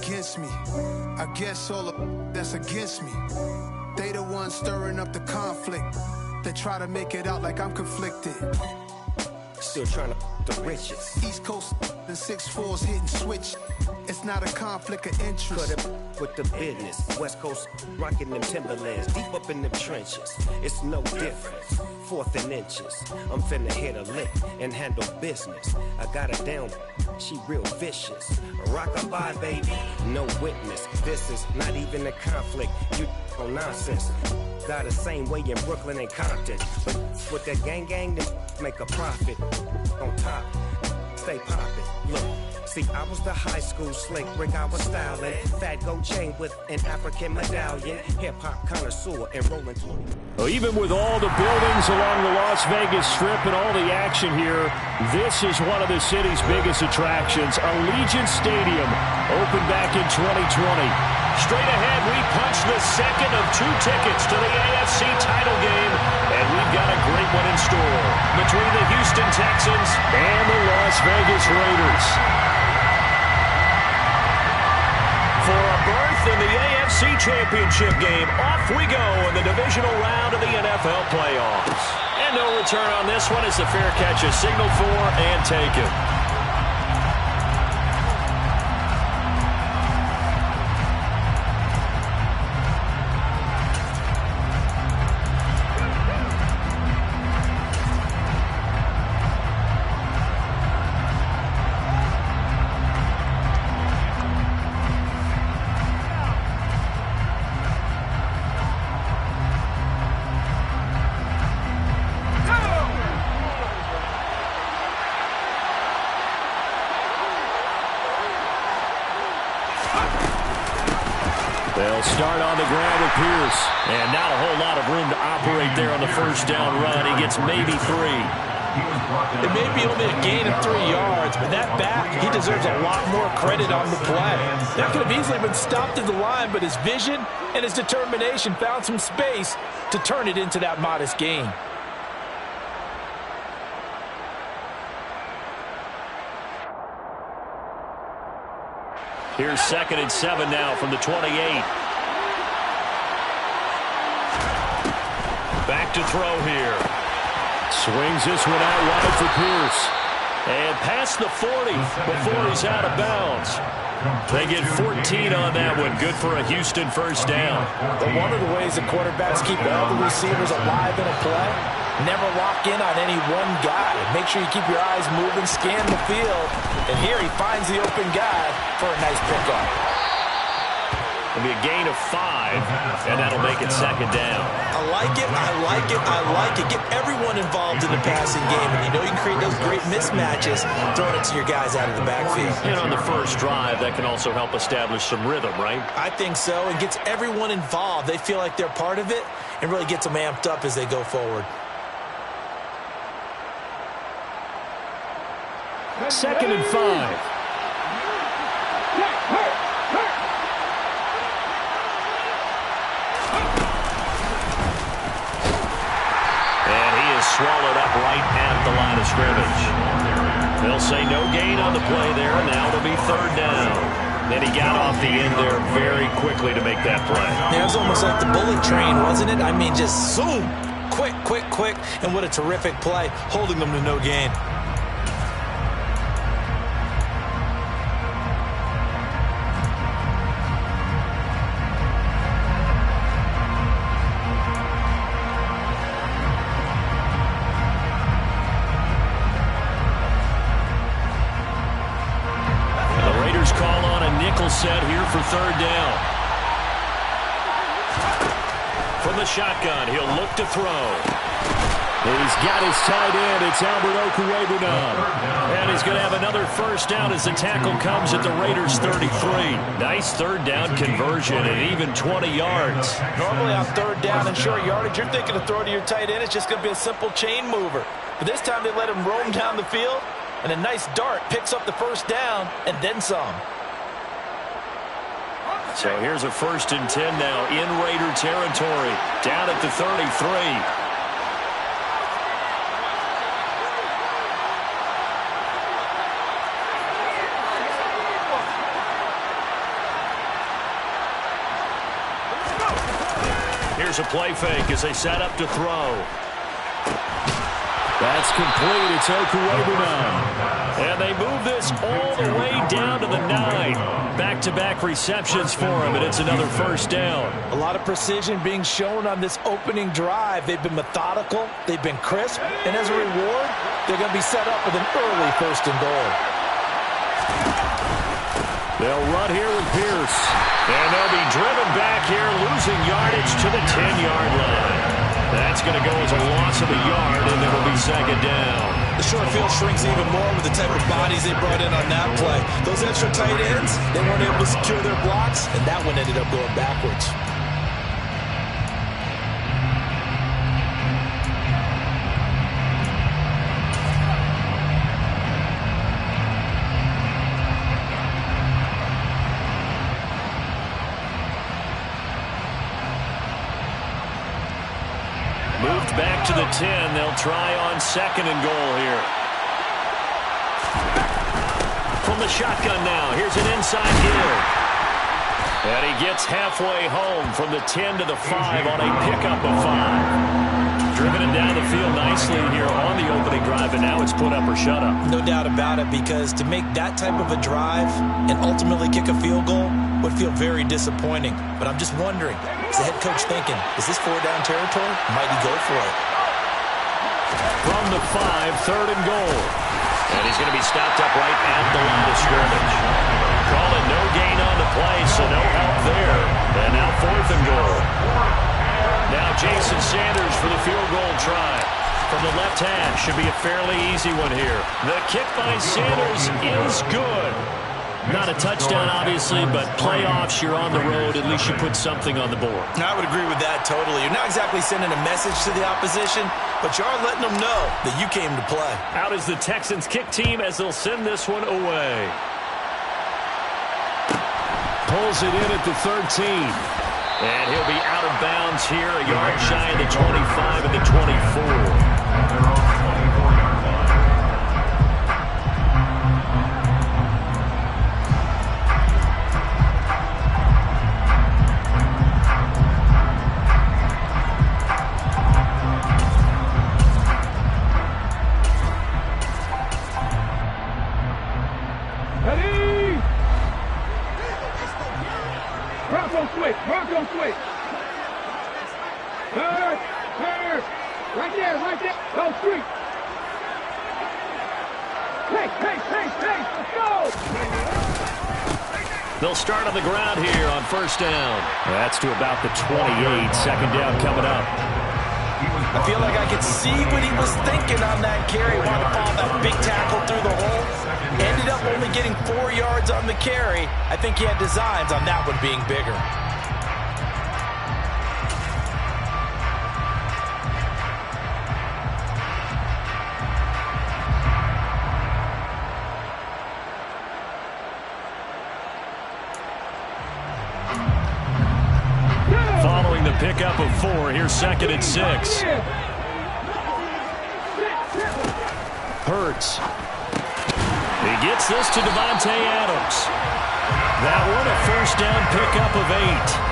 against me. I guess all of that's against me. They the ones stirring up the conflict. They try to make it out like I'm conflicted. Still trying to the riches. East Coast and 6'4s hitting switch. It's not a conflict of interest. Cut up with the business. West Coast rocking them Timberlands, deep up in them trenches. It's no difference. 4th and inches. I'm finna hit a lick and handle business. I got her down. She real vicious. Rock-a-bye, baby. No witness. This is not even a conflict. You on nonsense. Got the same way in Brooklyn and Compton. But with that gang, then make a profit. On top, stay poppin'. Look. See, I was the high school slick Rick, I was styling. Fat gold chain with an African medallion. Hip-hop connoisseur and rolling through. Well, even with all the buildings along the Las Vegas Strip and all the action here, this is one of the city's biggest attractions. Allegiant Stadium opened back in 2020. Straight ahead, we punch the second of 2 tickets to the AFC title game, and we've got a great one in store between the Houston Texans and the Las Vegas Raiders. For a berth in the AFC Championship game, off we go in the divisional round of the NFL playoffs. And no return on this one as the fair catch is signaled for and taken. They'll start on the ground with Pierce. And not a whole lot of room to operate there on the first down run. He gets maybe 3. It may be only a gain of 3 yards, but that back, he deserves a lot more credit on the play. That could have easily been stopped at the line, but his vision and his determination found some space to turn it into that modest gain. Here's 2nd and 7 now from the 28. Back to throw here. Swings this one out wide for Pierce. And past the 40 before he's out of bounds. They get 14 on that one. Good for a Houston first down. But one of the ways the quarterbacks keep all the receivers alive in a play, never lock in on any one guy. Make sure you keep your eyes moving, scan the field. And here he finds the open guy for a nice pickup. It'll be a gain of 5, and that'll make it 2nd down. I like it, I like it, I like it. Get everyone involved in the passing game, and you know you can create those great mismatches throwing it to your guys out of the backfield. And on the first drive, that can also help establish some rhythm, right? I think so. It gets everyone involved. They feel like they're part of it and really gets them amped up as they go forward. 2nd and 5. Swallowed up right at the line of scrimmage. They'll say no gain on the play there. Now it'll be 3rd down. And he got off the end there very quickly to make that play. Yeah, it was almost like the bullet train, wasn't it? I mean, just zoom. Quick, quick, quick. And what a terrific play, holding them to no gain. Set here for 3rd down. From the shotgun, he'll look to throw. He's got his tight end. It's Albert Okwuegbunam. And he's going to have another first down as the tackle comes at the Raiders' 33. Nice 3rd down conversion and even 20 yards. Normally on 3rd down and short yardage, you're thinking to throw to your tight end. It's just going to be a simple chain mover. But this time they let him roam down the field, and a nice dart picks up the first down and then some. So here's a 1st and 10 now in Raider territory, down at the 33. Here's a play fake as they set up to throw. That's complete. It's Okuwebunam. And they move this all the way down to the 9. Back-to-back receptions for him, and it's another first down. A lot of precision being shown on this opening drive. They've been methodical. They've been crisp. And as a reward, they're going to be set up with an early first and goal. They'll run here with Pierce. And they'll be driven back here, losing yardage to the 10-yard line. That's going to go as a loss of a yard, and it'll be second down. The short field shrinks even more with the type of bodies they brought in on that play. Those extra tight ends, they weren't able to secure their blocks, and that one ended up going backwards. Moved back to the 10. They'll try on second and goal here. From the shotgun now. Here's an inside give. And he gets halfway home from the 10 to the 5 on a pickup of 5. Driven it down the field nicely here on the opening drive, and now it's put up or shut up. No doubt about it, because to make that type of a drive and ultimately kick a field goal would feel very disappointing. But I'm just wondering, is the head coach thinking, is this 4-down territory? Might he go for it? From the 5, third and goal. And he's going to be stopped up right at the line of scrimmage. Call it no gain on the play, so no help there. And now fourth and goal. Now Jason Sanders for the field goal try. From the left hash, should be a fairly easy one here. The kick by Sanders is good. Not a touchdown, obviously, but playoffs, you're on the road. At least you put something on the board. I would agree with that totally. You're not exactly sending a message to the opposition, but you are letting them know that you came to play. Out is the Texans kick team as they'll send this one away. Pulls it in at the 13. And he'll be out of bounds here, a yard shy of the 25 and the 24. Right there. Go street. Hey, let's go. They'll start on the ground here on first down. That's to about the 28. Second down coming up. I feel like I could see what he was thinking on that carry. Wanted to follow that big tackle through the hole. Ended up only getting 4 yards on the carry. I think he had designs on that one being bigger. Pickup of 4. Here's second and 6. Hurts. He gets this to Devontae Adams. That one a first down pickup of 8.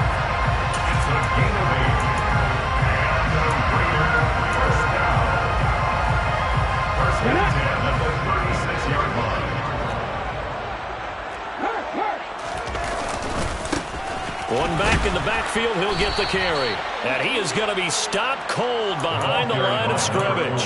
One back in the backfield, he'll get the carry. And he is going to be stopped cold behind the line of scrimmage.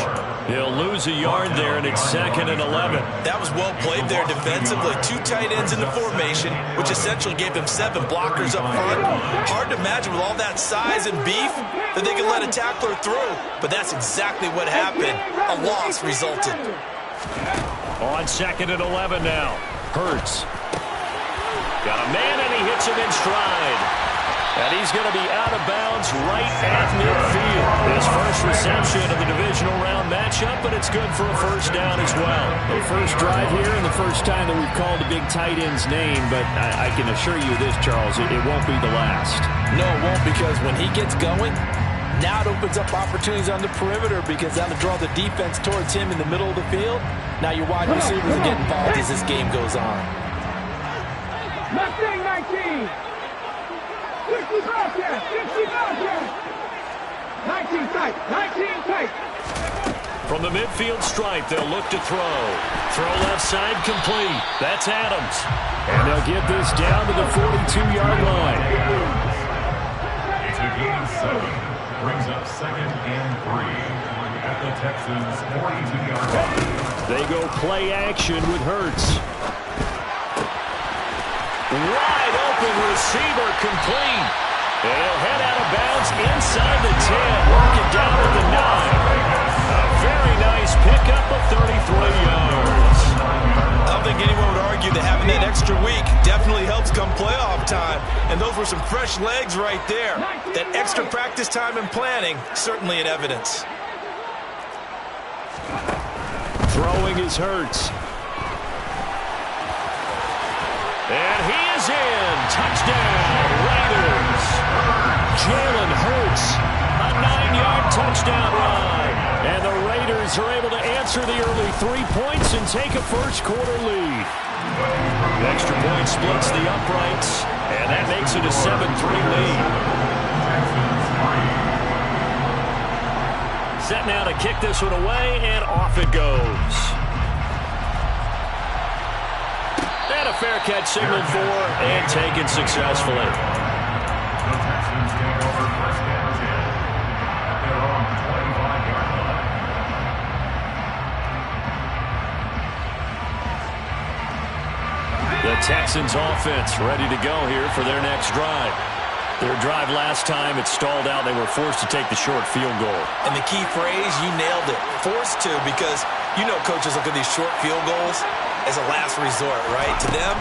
He'll lose a yard there, and it's second and 11. That was well played there defensively. 2 tight ends in the formation, which essentially gave them 7 blockers up front. Hard to imagine with all that size and beef that they could let a tackler through. But that's exactly what happened. A loss resulted. On second and 11 now. Hurts. Got a man, and he hits him in stride. And he's going to be out of bounds right at midfield. His first reception of the divisional round matchup, but it's good for a first down as well. The first drive here and the first time that we've called a big tight end's name, but I can assure you this, Charles, it won't be the last. No, it won't, because when he gets going, now it opens up opportunities on the perimeter, because that'll draw the defense towards him in the middle of the field. Now your wide receivers will get involved as this game goes on. Mustang 19. 60 Bobcats. 60 Bobcats. 19 tight. 19 tight. From the midfield stripe, they'll look to throw. Throw left side complete. That's Adams. And they'll get this down to the 42-yard line. It's a gain 7. Brings up 2nd and 3 at the Texans' 42-yard line. They go play action with Hurts. Wide open receiver complete. And he'll head out of bounds inside the 10. Work it down at the 9. A very nice pickup of 33 yards. I don't think anyone would argue that having that extra week definitely helps come playoff time. And those were some fresh legs right there. That extra practice time and planning, certainly in evidence. Throwing is Hurts. And he is in. Touchdown, Raiders. Jalen Hurts, a 9-yard touchdown run. And the Raiders are able to answer the early 3 points and take a first-quarter lead. Extra point splits the uprights, and that makes it a 7-3 lead. Set now to kick this one away, and off it goes. And a fair catch signaled for and taken successfully. The Texans take over 1st and 10 at their own 25-yard line. The Texans offense ready to go here for their next drive. Their drive last time, it stalled out. They were forced to take the short field goal. And the key phrase, you nailed it. Forced to, because you know coaches look at these short field goals as a last resort, right? To them,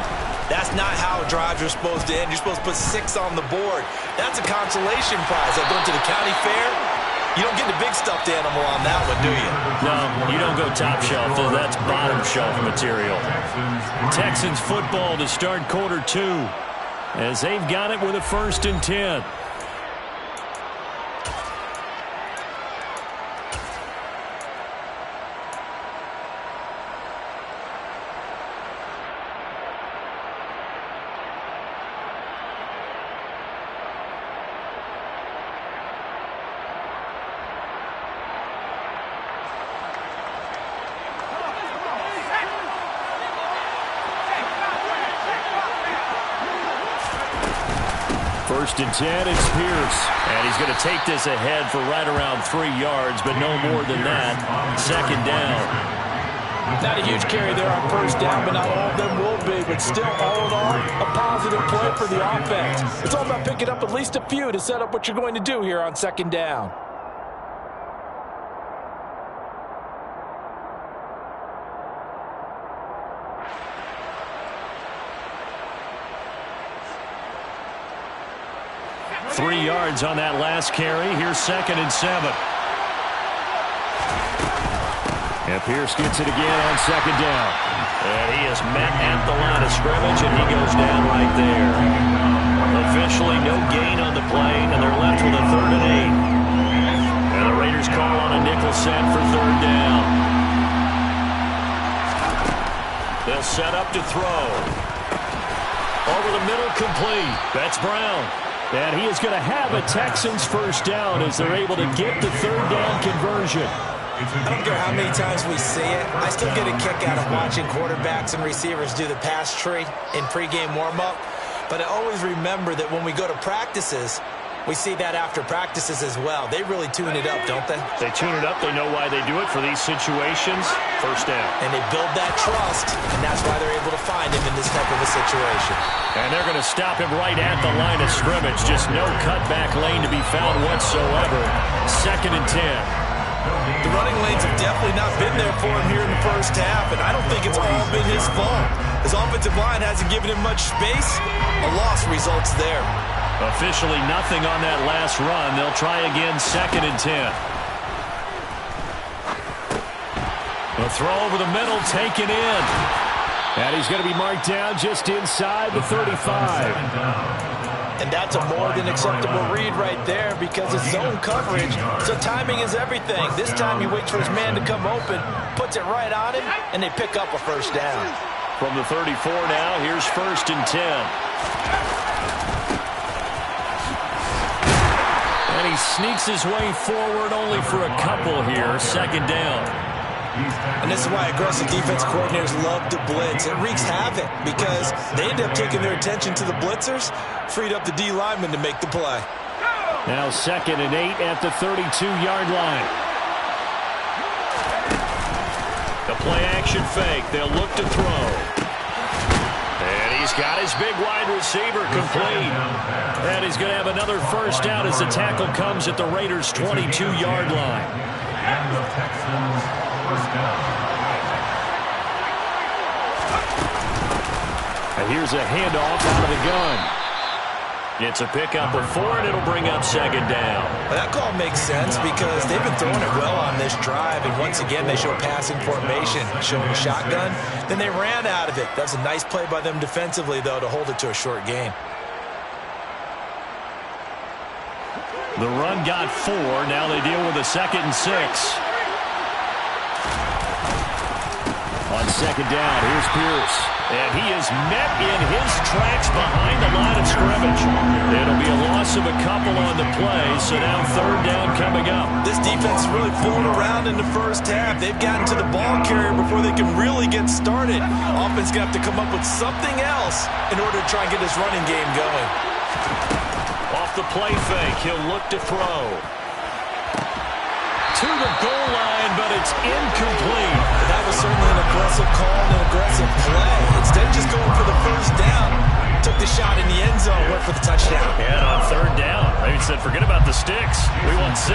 that's not how drives are supposed to end. You're supposed to put 6 on the board. That's a consolation prize. Like going to the county fair, you don't get the big stuffed animal on that one, do you? No, you don't go top shelf. That's bottom shelf material. Texans football to start quarter 2 as they've got it with a 1st and 10. First and 10, it's Pierce. And he's going to take this ahead for right around 3 yards, but no more than that. 2nd down. Not a huge carry there on 1st down, but not all of them will be. But still, all in all, a positive play for the offense. It's all about picking up at least a few to set up what you're going to do here on 2nd down. Three yards on that last carry. Here's 2nd and 7. And Pierce gets it again on 2nd down. And he is met at the line of scrimmage, and he goes down right there. Officially no gain on the play, and they're left with a 3rd and 8. And the Raiders call on a nickel set for 3rd down. They'll set up to throw. Over the middle, complete. That's Brown. And he is going to have a Texans 1st down as they're able to get the 3rd down conversion. I don't care how many times we see it. I still get a kick out of watching quarterbacks and receivers do the pass tree in pregame warm-up. But I always remember that when we go to practices, we see that after practices as well. They really tune it up, don't they? They tune it up. They know why they do it for these situations. 1st down. And they build that trust, and that's why they're able to find him in this type of a situation. And they're going to stop him right at the line of scrimmage. Just no cutback lane to be found whatsoever. 2nd and 10. The running lanes have definitely not been there for him here in the 1st half, and I don't think it's all been his fault. His offensive line hasn't given him much space. A loss results there. Officially nothing on that last run. They'll try again 2nd and 10. The throw over the middle, taken in. And he's going to be marked down just inside the 35. And that's a more than acceptable read right there because it's zone coverage, so timing is everything. This time he waits for his man to come open, puts it right on him, and they pick up a 1st down. From the 34 now, here's 1st and 10. And he sneaks his way forward only for a couple here. Second down. And this is why aggressive defense coordinators love to blitz. It wreaks havoc because they end up taking their attention to the blitzers, freed up the D lineman to make the play. Now 2nd and 8 at the 32-yard line. The play action fake. They'll look to throw. And he's got his big wide receiver complete. And he's going to have another first down as the tackle comes at the Raiders' 22-yard line. And the Texans first down. And here's a handoff out of the gun. It's a pickup of 4, and it'll bring up 2nd down. Well, that call makes sense because they've been throwing it well on this drive, and once again they show passing formation, showing a shotgun. Then they ran out of it. That was a nice play by them defensively, though, to hold it to a short gain. The run got 4. Now they deal with a 2nd and 6. On 2nd down, here's Pierce. And he is met in his tracks behind the line of scrimmage. It'll be a loss of a couple on the play, so now 3rd down coming up. This defense is really fooling around in the first half. They've gotten to the ball carrier before they can really get started. Offense going to have to come up with something else in order to try and get this running game going. Off the play fake, he'll look to throw. To the goal line, but it's incomplete. That was certainly an aggressive call and an aggressive play. Instead of just going for the first down, took the shot in the end zone, went for the touchdown. And on 3rd down, they said, forget about the sticks. We want 6.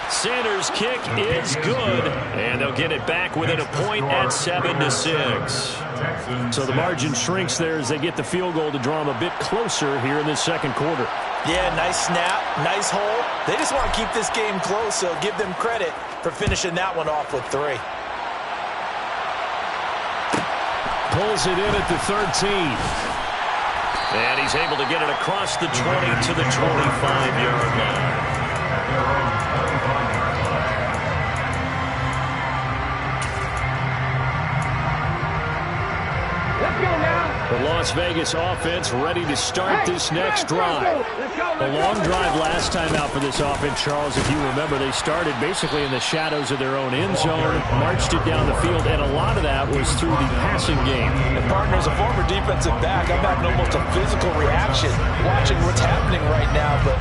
Sanders' kick is good, and they'll get it back within a point at 7-6. So the margin shrinks there as they get the field goal to draw them a bit closer here in this 2nd quarter. Yeah, nice snap, nice hole. They just want to keep this game close, so give them credit for finishing that one off with 3. Pulls it in at the 13. And he's able to get it across the 20 to the 25-yard line. The Las Vegas offense ready to start this next drive. A long drive last time out for this offense, Charles. If you remember, they started basically in the shadows of their own end zone, marched it down the field, and a lot of that was through the passing game. And partner, as a former defensive back, I'm having almost a physical reaction watching what's happening right now, but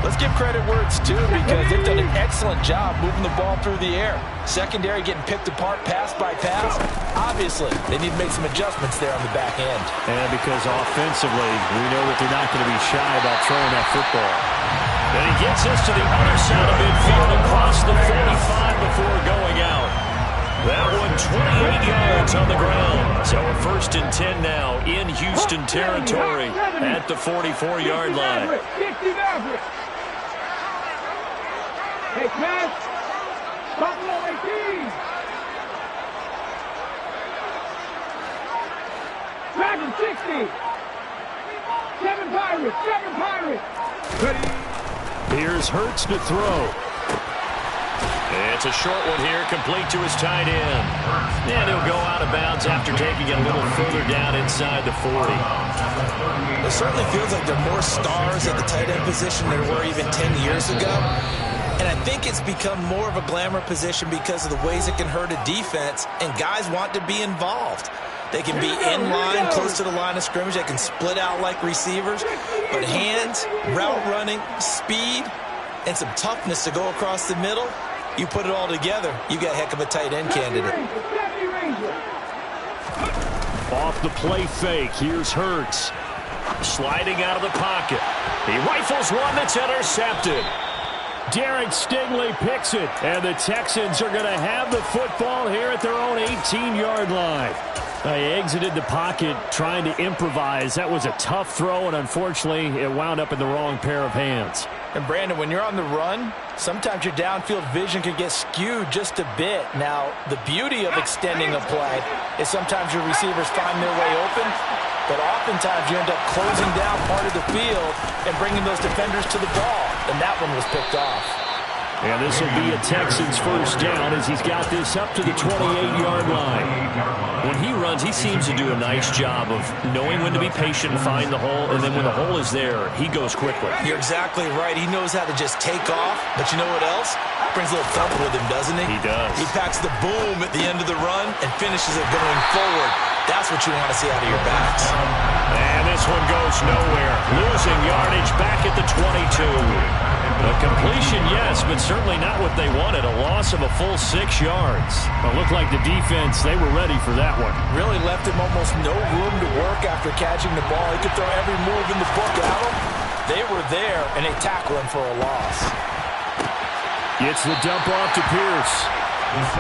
let's give credit where it's due because they've done an excellent job moving the ball through the air. Secondary getting picked apart pass by pass. Obviously, they need to make some adjustments there on the back end. And because offensively, we know that they're not going to be shy about throwing that football. And he gets us to the other side of midfield across the 45 before going out. That one 28 yards on the ground. So a 1st and 10 now in Houston territory at the 44-yard line. Hey, Kris! Buffalo 18! Dragon 60! 7 Pirates! 7 Pirates! Ready? Here's Hurts to throw. It's a short one here, complete to his tight end. And he'll go out of bounds after taking it a little further down inside the 40. It certainly feels like there are more stars at the tight end position than there were even 10 years ago. And I think it's become more of a glamour position because of the ways it can hurt a defense, and guys want to be involved. They can be in line, close to the line of scrimmage. They can split out like receivers. But hands, route running, speed, and some toughness to go across the middle, you put it all together, you got a heck of a tight end candidate. Off the play fake, here's Hurts. Sliding out of the pocket. He rifles one that's intercepted. Derek Stingley picks it, and the Texans are going to have the football here at their own 18-yard line. They exited the pocket trying to improvise. That was a tough throw, and unfortunately, it wound up in the wrong pair of hands. And Brandon, when you're on the run, sometimes your downfield vision can get skewed just a bit. Now, the beauty of extending a play is sometimes your receivers find their way open, but oftentimes you end up closing down part of the field and bringing those defenders to the ball, and that one was picked off. And this will be a Texans first down as he's got this up to the 28-yard line. When he runs runs, he seems to do a nice job of knowing when to be patient and find the hole, and then when the hole is there, he goes quickly. You're exactly right. He knows how to just take off, but you know what else? Brings a little thump with him, doesn't he? He does. He packs the boom at the end of the run and finishes it going forward. That's what you want to see out of your backs. And this one goes nowhere. Losing yardage back at the 22. A completion, yes, but certainly not what they wanted. A loss of a full 6 yards. It looked like the defense, they were ready for that one. Really left him almost no room to work after catching the ball. He could throw every move in the book at him. They were there, and they tackle him for a loss. It's the dump off to Pierce.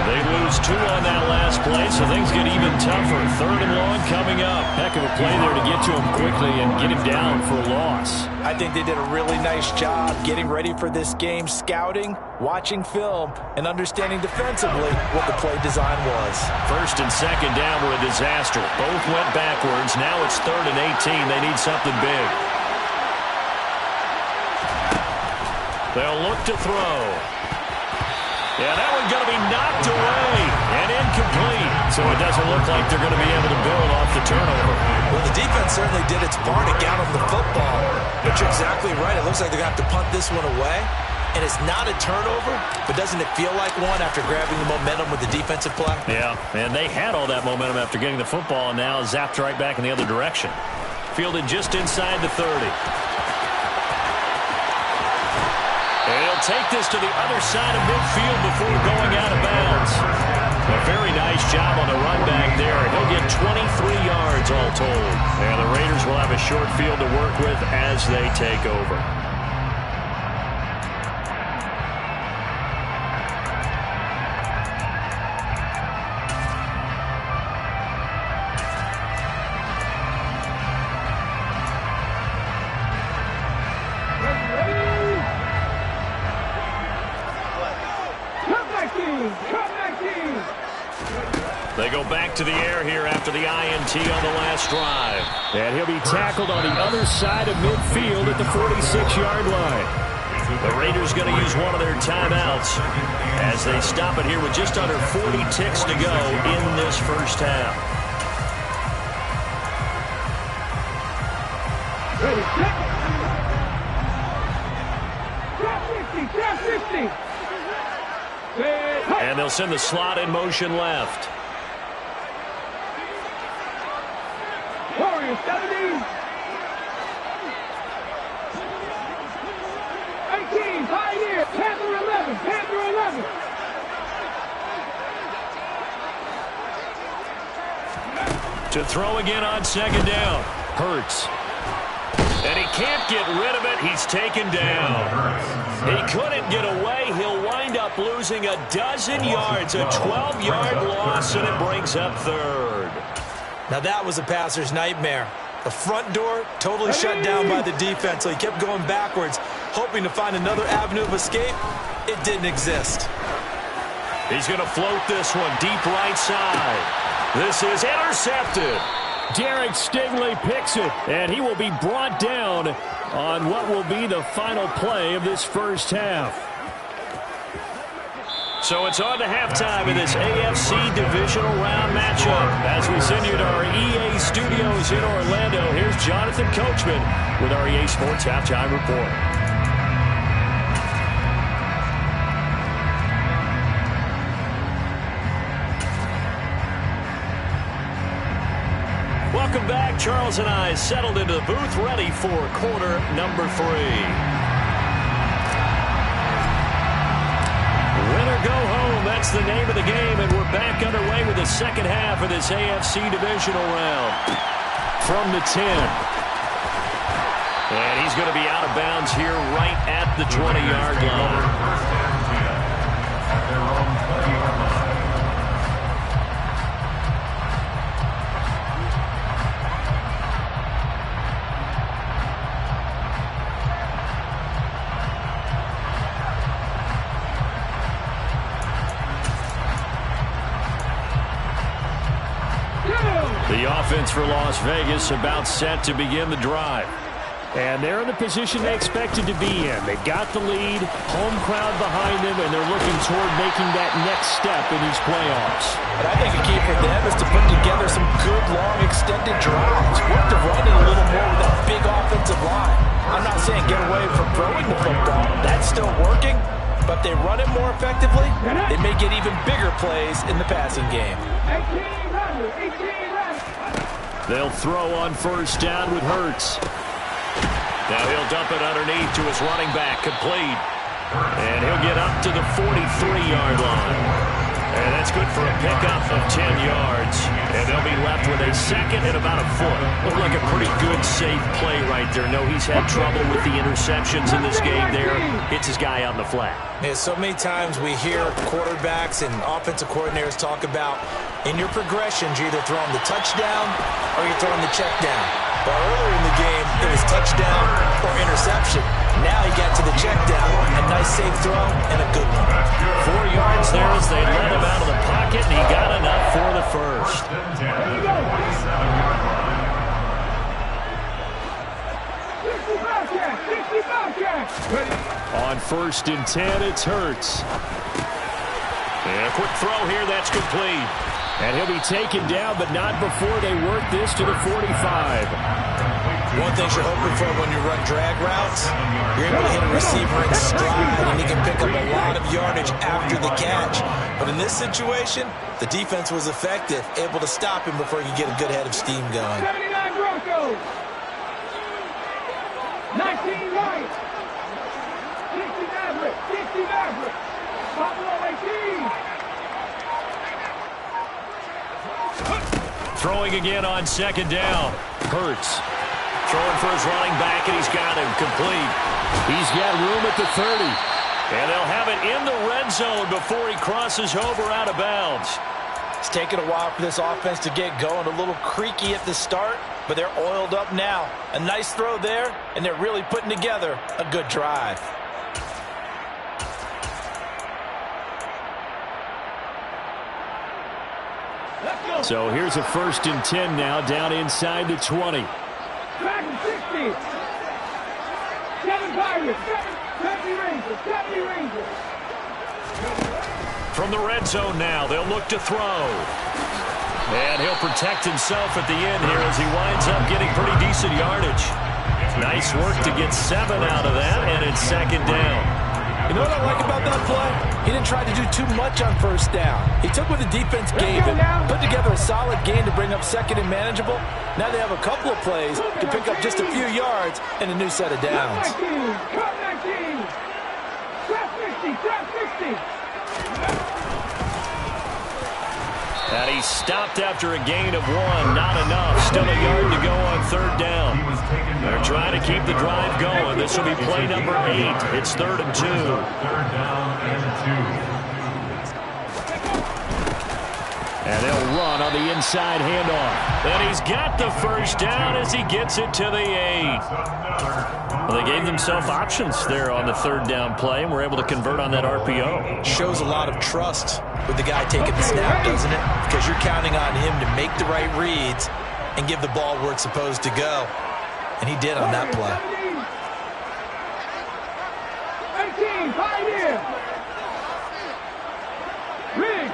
They lose 2 on that last play, so things get even tougher. 3rd and long coming up. Heck of a play there to get to him quickly and get him down for a loss. I think they did a really nice job getting ready for this game, scouting, watching film, and understanding defensively what the play design was. 1st and 2nd down were a disaster. Both went backwards. Now it's 3rd and 18. They need something big. They'll look to throw. Yeah, that one's going to be knocked away and incomplete. So it doesn't look like they're going to be able to build off the turnover. Well, the defense certainly did its part to get on the football. But you're exactly right. It looks like they're going to have to punt this one away. And it's not a turnover, but doesn't it feel like one after grabbing the momentum with the defensive play? Yeah, and they had all that momentum after getting the football and now zapped right back in the other direction. Fielded just inside the 30. And he'll take this to the other side of midfield before going out of bounds. A very nice job on the run back there. He'll get 23 yards all told. And the Raiders will have a short field to work with as they take over. They go back to the air here after the INT on the last drive. And he'll be tackled on the other side of midfield at the 46-yard line. The Raiders going to use one of their timeouts as they stop it here with just under 40 ticks to go in this first half. Ready, set. Trap 50. And they'll send the slot in motion left. Warriors 70. 18, Pioneer, Panther 11, Panther 11. To throw again on 2nd down. Hurts. And he can't get rid of it. He's taken down. He couldn't get away. He'll wind up losing a dozen yards. A 12-yard loss, and it brings up 3rd. Now that was a passer's nightmare. The front door totally shut down by the defense, so he kept going backwards, hoping to find another avenue of escape. It didn't exist. He's going to float this one deep right side. This is intercepted. Derek Stingley picks it, and he will be brought down on what will be the final play of this first half. So it's on to halftime in this AFC divisional round matchup. As we send you to our EA studios in Orlando, here's Jonathan Coachman with our EA Sports Halftime Report. Welcome back. Charles and I settled into the booth, ready for quarter number 3. Win or go home, that's the name of the game, and we're back underway with the second half of this AFC divisional round. From the 10. And he's going to be out of bounds here right at the 20-yard line. The offense for Las Vegas about set to begin the drive. And they're in the position they expected to be in. They got the lead, home crowd behind them, and they're looking toward making that next step in these playoffs. But I think the key for them is to put together some good, long, extended drives. Work to run it a little more with that big offensive line. I'm not saying get away from throwing the football. That's still working. But if they run it more effectively, they may get even bigger plays in the passing game. They'll throw on first down with Hurts. Now he'll dump it underneath to his running back, complete. And he'll get up to the 43-yard line. And that's good for a pickup of 10 yards. And they'll be left with a second and about a foot. Looked like a pretty good, safe play right there. No, he's had trouble with the interceptions in this game there. Hits his guy out in the flat. Yeah, so many times we hear quarterbacks and offensive coordinators talk about in your progressions, you're either throwing the touchdown or you're throwing the check down. But earlier in the game, it was touchdown or interception. Now he got to the check down. A nice safe throw and a good one. 4 yards there as they let him out of the pocket, and he got enough for the first. On first and 10, it's Hurts. And a quick throw here, that's complete. And he'll be taken down, but not before they work this to the 45. One thing you're hoping for when you run drag routes, you're able to hit a receiver in stride, and he can pick up a lot of yardage after the catch. But in this situation, the defense was effective, able to stop him before he could get a good head of steam going. 79 Broncos. 19 right. 60 Maverick. 60 Maverick. Buffalo 18. Throwing again on second down. Hurts. Throwing for his running back, and he's got him complete. He's got room at the 30. And they'll have it in the red zone before he crosses over out of bounds. It's taken a while for this offense to get going. A little creaky at the start, but they're oiled up now. A nice throw there, and they're really putting together a good drive. So here's a first and 10 now, down inside the 20. Back to 60. 7 Pirates. 70 Rangers. 70 Rangers. From the red zone now, they'll look to throw. And he'll protect himself at the end here as he winds up getting pretty decent yardage. Nice work to get 7 out of that, and it's second down. You know what I like about that play? He didn't try to do too much on first down. He took what the defense gave him, put together a solid game to bring up second and manageable. Now they have a couple of plays to pick up just a few yards and a new set of downs. Cut 19. Trap 60. Trap 60. And he stopped after a gain of 1. Not enough. Still a yard to go on third down. They're trying to keep the drive going. This will be play number 8. It's 3rd and 2. 3rd down and 2. And they'll run on the inside handoff. And he's got the first down as he gets it to the 8. Well, they gave themselves options there on the 3rd down play, and were able to convert on that RPO. Shows a lot of trust with the guy taking the snap, doesn't it? Because you're counting on him to make the right reads and give the ball where it's supposed to go. And he did on that play. 18, Pioneer. Rig.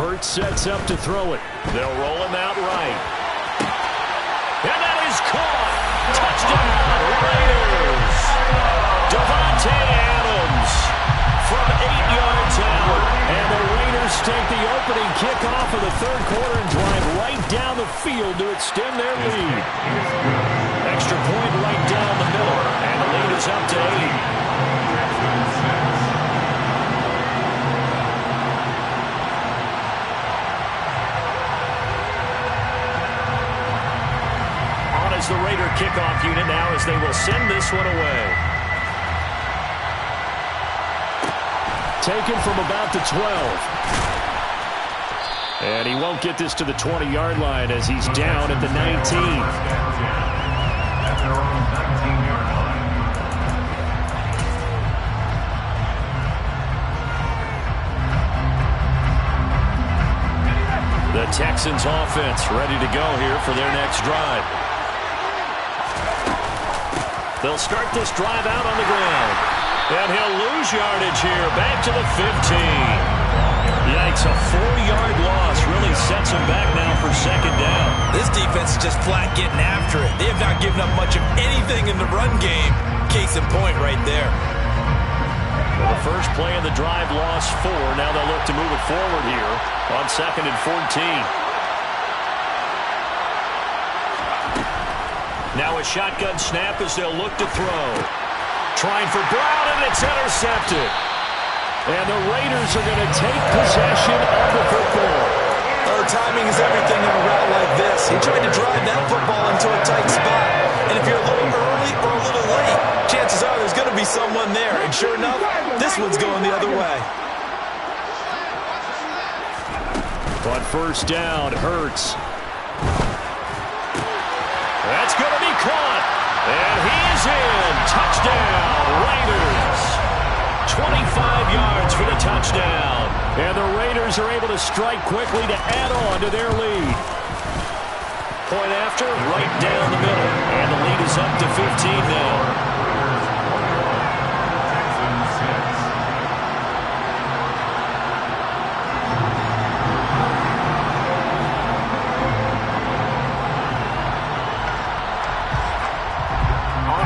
Hurts sets up to throw it. They'll roll him out right. And that is caught. Touchdown, Raiders. Devontae Adams from 8 yards out. And the Raiders take the opening kickoff of the 3rd quarter and drive right down the field to extend their lead. Extra point right down the middle. And the lead is up to 8. The Raider kickoff unit now as they will send this one away. Taken from about the 12. And he won't get this to the 20-yard line as he's down at the 19. At their own 19-yard line. The Texans offense ready to go here for their next drive. They'll start this drive out on the ground. And he'll lose yardage here. Back to the 15. Yikes, a he sets him back now for second down. This defense is just flat getting after it. They have not given up much of anything in the run game. Case in point right there. Well, the first play of the drive lost 4. Now they'll look to move it forward here on 2nd and 14. Now a shotgun snap as they'll look to throw. Trying for Brown, and it's intercepted. And the Raiders are going to take possession of the football. Oh, timing is everything in a route like this. He tried to drive that football into a tight spot. And if you're a little early or a little late, chances are there's going to be someone there. And sure enough, this one's going the other way. On first down, Hurts. That's going to be caught. And he's in. Touchdown, Raiders. 25 yards for the touchdown. And the Raiders are able to strike quickly to add on to their lead. Point after, right down the middle. And the lead is up to 15 now.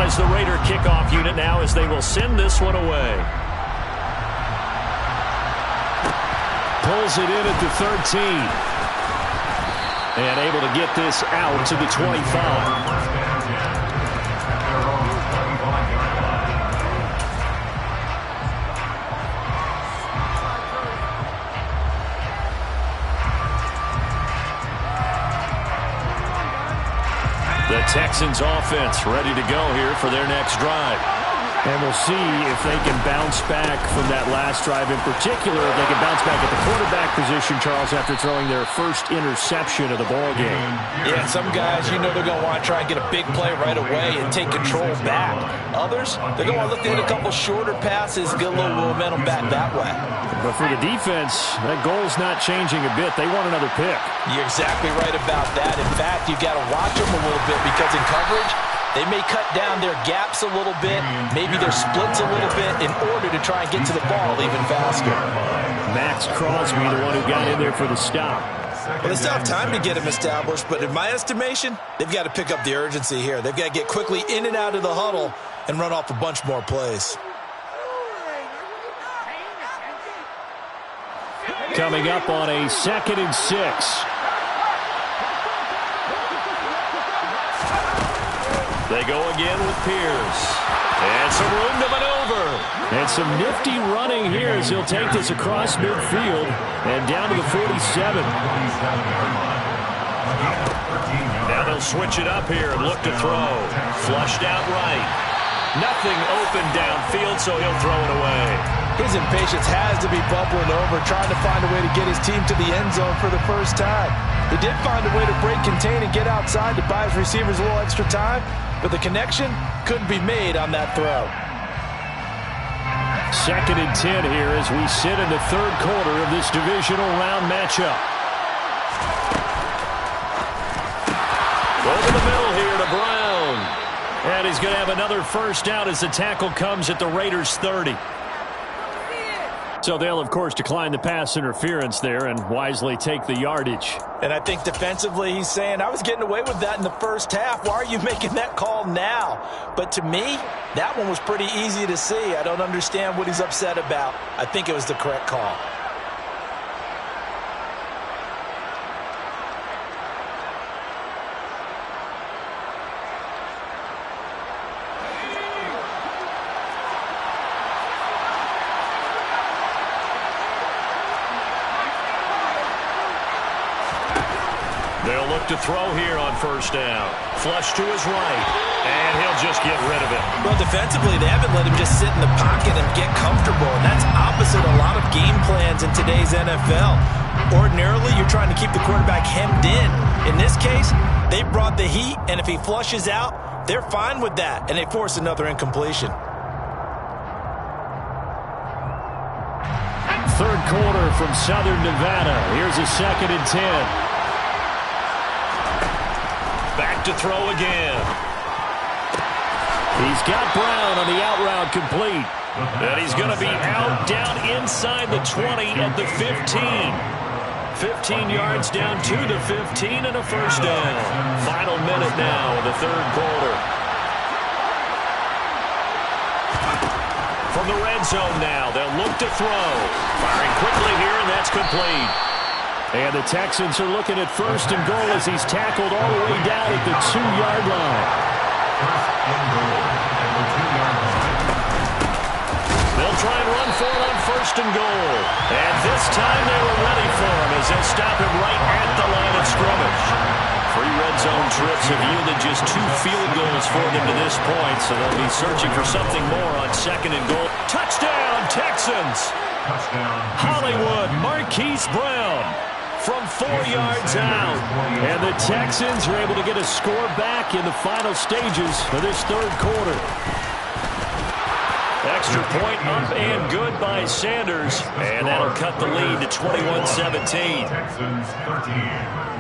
As the Raider kickoff unit now as they will send this one away. Pulls it in at the 13. And able to get this out to the 25. The Texans offense ready to go here for their next drive. And we'll see if they can bounce back from that last drive in particular. If they can bounce back at the quarterback position, Charles, after throwing their first interception of the ballgame. Yeah, some guys, you know they're going to want to try and get a big play right away and take control back. Others, they're going to look to hit a couple shorter passes, get a little momentum back that way. But for the defense, that goal's not changing a bit. They want another pick. You're exactly right about that. In fact, you've got to watch them a little bit because in coverage, they may cut down their gaps a little bit, maybe their splits a little bit in order to try and get to the ball even faster. Max Crosby, the one who got in there for the stop. Well, they still have time to get him established, but in my estimation, they've got to pick up the urgency here. They've got to get quickly in and out of the huddle and run off a bunch more plays. Coming up on a 2nd and 6. They go again with Pierce. And some room to maneuver. And some nifty running here as he'll take this across midfield and down to the 47. Now they'll switch it up here and look to throw. Flushed out right. Nothing open downfield, so he'll throw it away. His impatience has to be bubbling over, trying to find a way to get his team to the end zone for the first time. He did find a way to break, contain, and get outside to buy his receivers a little extra time, but the connection couldn't be made on that throw. 2nd and 10 here as we sit in the 3rd quarter of this divisional round matchup. Over the middle here to Brown. And he's going to have another first down as the tackle comes at the Raiders' 30. So they'll, of course, decline the pass interference there and wisely take the yardage. And I think defensively he's saying, I was getting away with that in the first half. Why are you making that call now? But to me, that one was pretty easy to see. I don't understand what he's upset about. I think it was the correct call. They'll look to throw here on first down. Flush to his right, and he'll just get rid of it. Well, defensively, they haven't let him just sit in the pocket and get comfortable, and that's opposite a lot of game plans in today's NFL. Ordinarily, you're trying to keep the quarterback hemmed in. In this case, they brought the heat, and if he flushes out, they're fine with that, and they force another incompletion. 3rd quarter from Southern Nevada. Here's a 2nd and 10. Back to throw again. He's got Brown on the out route complete. And he's going to be out down inside the 20 at the 15. 15 yards down to the 15 and a first down. Final minute now of the third quarter. From the red zone now, they'll look to throw. Firing quickly here, and that's complete. And the Texans are looking at first and goal as he's tackled all the way down at the 2-yard line. First and goal at the 2-yard line. They'll try and run for it on first and goal. And this time they were ready for him as they stop him right at the line of scrimmage. 3 red zone trips have yielded just 2 field goals for them to this point, so they'll be searching for something more on second and goal. Touchdown, Texans! Touchdown. Hollywood Marquise Brown from 4 yards out. And the Texans are able to get a score back in the final stages of this third quarter. Extra point up and good by Sanders. And that'll cut the lead to 21-17. Texans 13.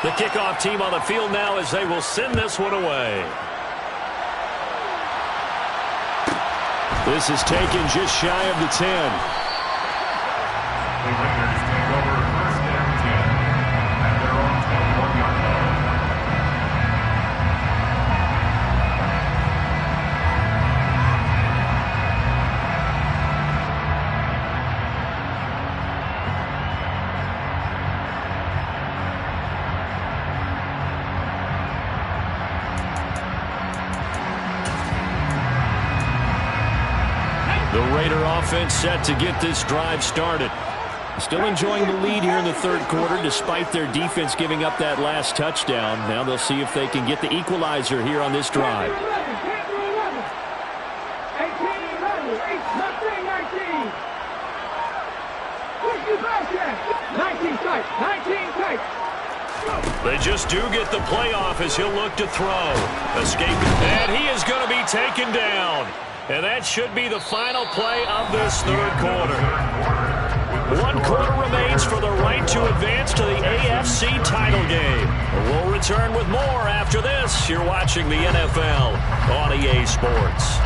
The kickoff team on the field now as they will send this one away. This is taken just shy of the 10. The Raiders take over first and 10 at their own 21-yard line. The Raider offense set to get this drive started. Still enjoying the lead here in the third quarter despite their defense giving up that last touchdown. Now they'll see if they can get the equalizer here on this drive. 18, 19 tight. They just do get the playoff as he'll look to throw. Escaping. And he is going to be taken down. And that should be the final play of this third quarter. 1 quarter remains for the right to advance to the AFC title game. We'll return with more after this. You're watching the NFL on EA Sports.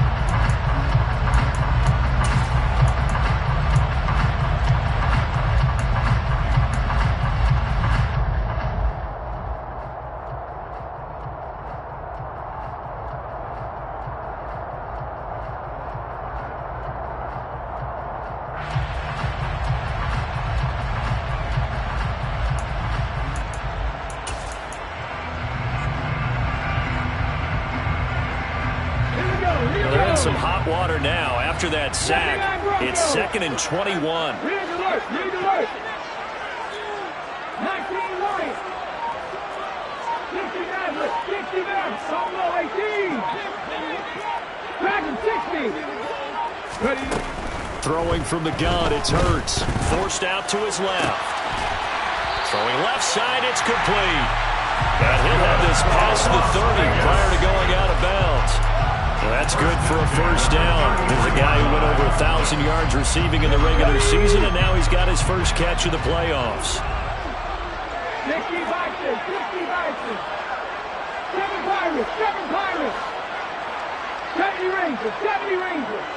They're in some hot water now. After that sack, it's 2nd and 21. Lead alert. 19 right. 60 back. Solo 18. Back in 60. Ready. Throwing from the gun, it's Hurts. Forced out to his left. Throwing left side, it's complete. And he'll have this past the 30 prior to going out of bounds. Well, that's good for a first down. There's a guy who went over 1,000 yards receiving in the regular season, and now he's got his first catch of the playoffs. 60 Vikings. 7 Pirates. 70 Rangers.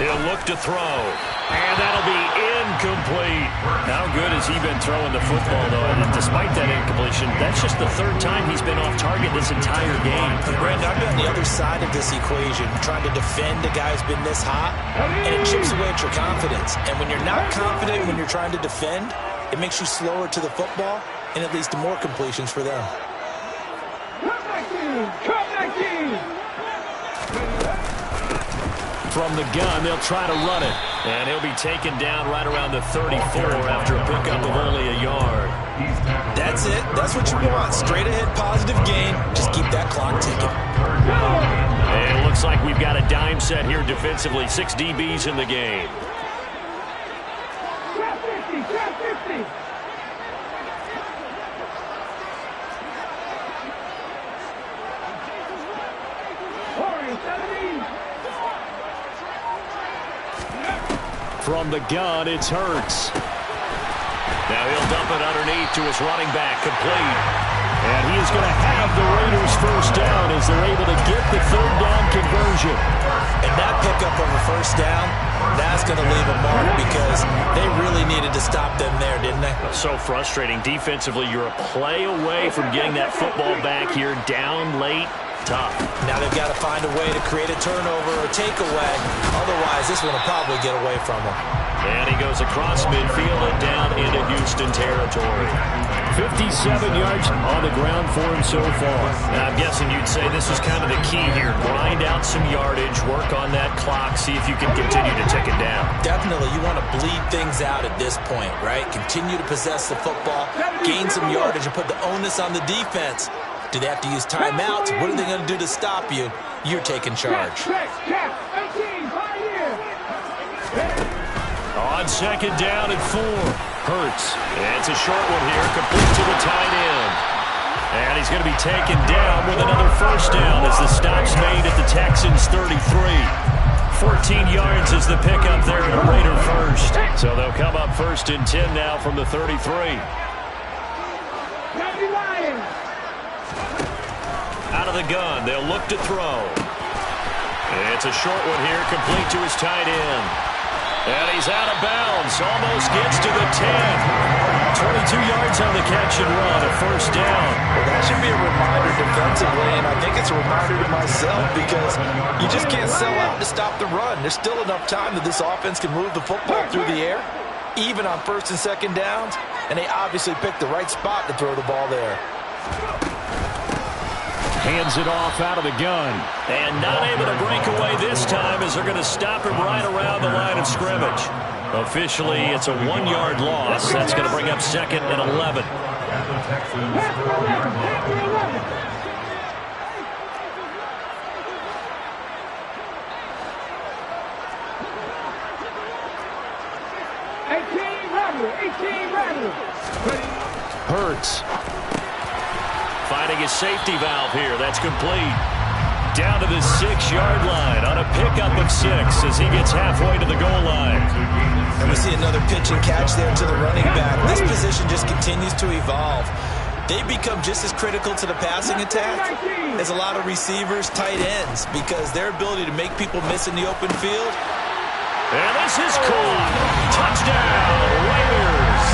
He'll look to throw. And that'll be incomplete. How good has he been throwing the football, though? And despite that incompletion, that's just the 3rd time he's been off target this entire game. Brandon, I've been on the other side of this equation, trying to defend a guy who's been this hot, and it chips away at your confidence. And when you're not confident when you're trying to defend, it makes you slower to the football, and it leads to more completions for them. Come back in. From the gun, they'll try to run it. And he'll be taken down right around the 34 after a pickup of only a yard. That's it. That's what you want. Straight ahead positive gain. Just keep that clock ticking. And it looks like we've got a dime set here defensively. 6 DBs in the game. Trap 50. From the gun, it's Hurts. Now he'll dump it underneath to his running back, complete. And he is going to have the Raiders first down as they're able to get the third down conversion. And that pickup of a first down, that's going to leave a mark because they really needed to stop them there, didn't they? So frustrating. Defensively, you're a play away from getting that football back here, down late. Tough. Now they've got to find a way to create a turnover or takeaway. Otherwise, this one will probably get away from them. And he goes across midfield and down into Houston territory. 57 yards on the ground for him so far. Now, I'm guessing you'd say this is kind of the key here. Grind out some yardage, work on that clock, see if you can continue to take it down. Definitely, you want to bleed things out at this point, right? Continue to possess the football, gain some yardage, and put the onus on the defense. Do they have to use timeouts? What are they going to do to stop you? You're taking charge. On second down and 4. Hurts. And it's a short one here, complete to the tight end. And he's going to be taken down with another first down as the stop's made at the Texans' 33. 14 yards is the pickup there at a Raider first. So they'll come up first and 10 now from the 33. Out of the gun, they'll look to throw. It's a short one here, complete to his tight end. And he's out of bounds, almost gets to the 10. 22 yards on the catch and run, a first down. Well, that should be a reminder defensively, and I think it's a reminder to myself because you just can't sell out to stop the run. There's still enough time that this offense can move the football through the air, even on first and second downs, and they obviously picked the right spot to throw the ball there. Hands it off out of the gun. And not able to break away this time as they're going to stop him right around the line of scrimmage. Officially, it's a 1-yard loss. That's going to bring up second and 11. Hurts. Finding his safety valve here. That's complete. Down to the 6-yard line on a pickup of 6 as he gets halfway to the goal line. And we see another pitch and catch there to the running back. This position just continues to evolve. They become just as critical to the passing attack as a lot of receivers, tight ends, because their ability to make people miss in the open field. And this is caught. Touchdown, Raiders.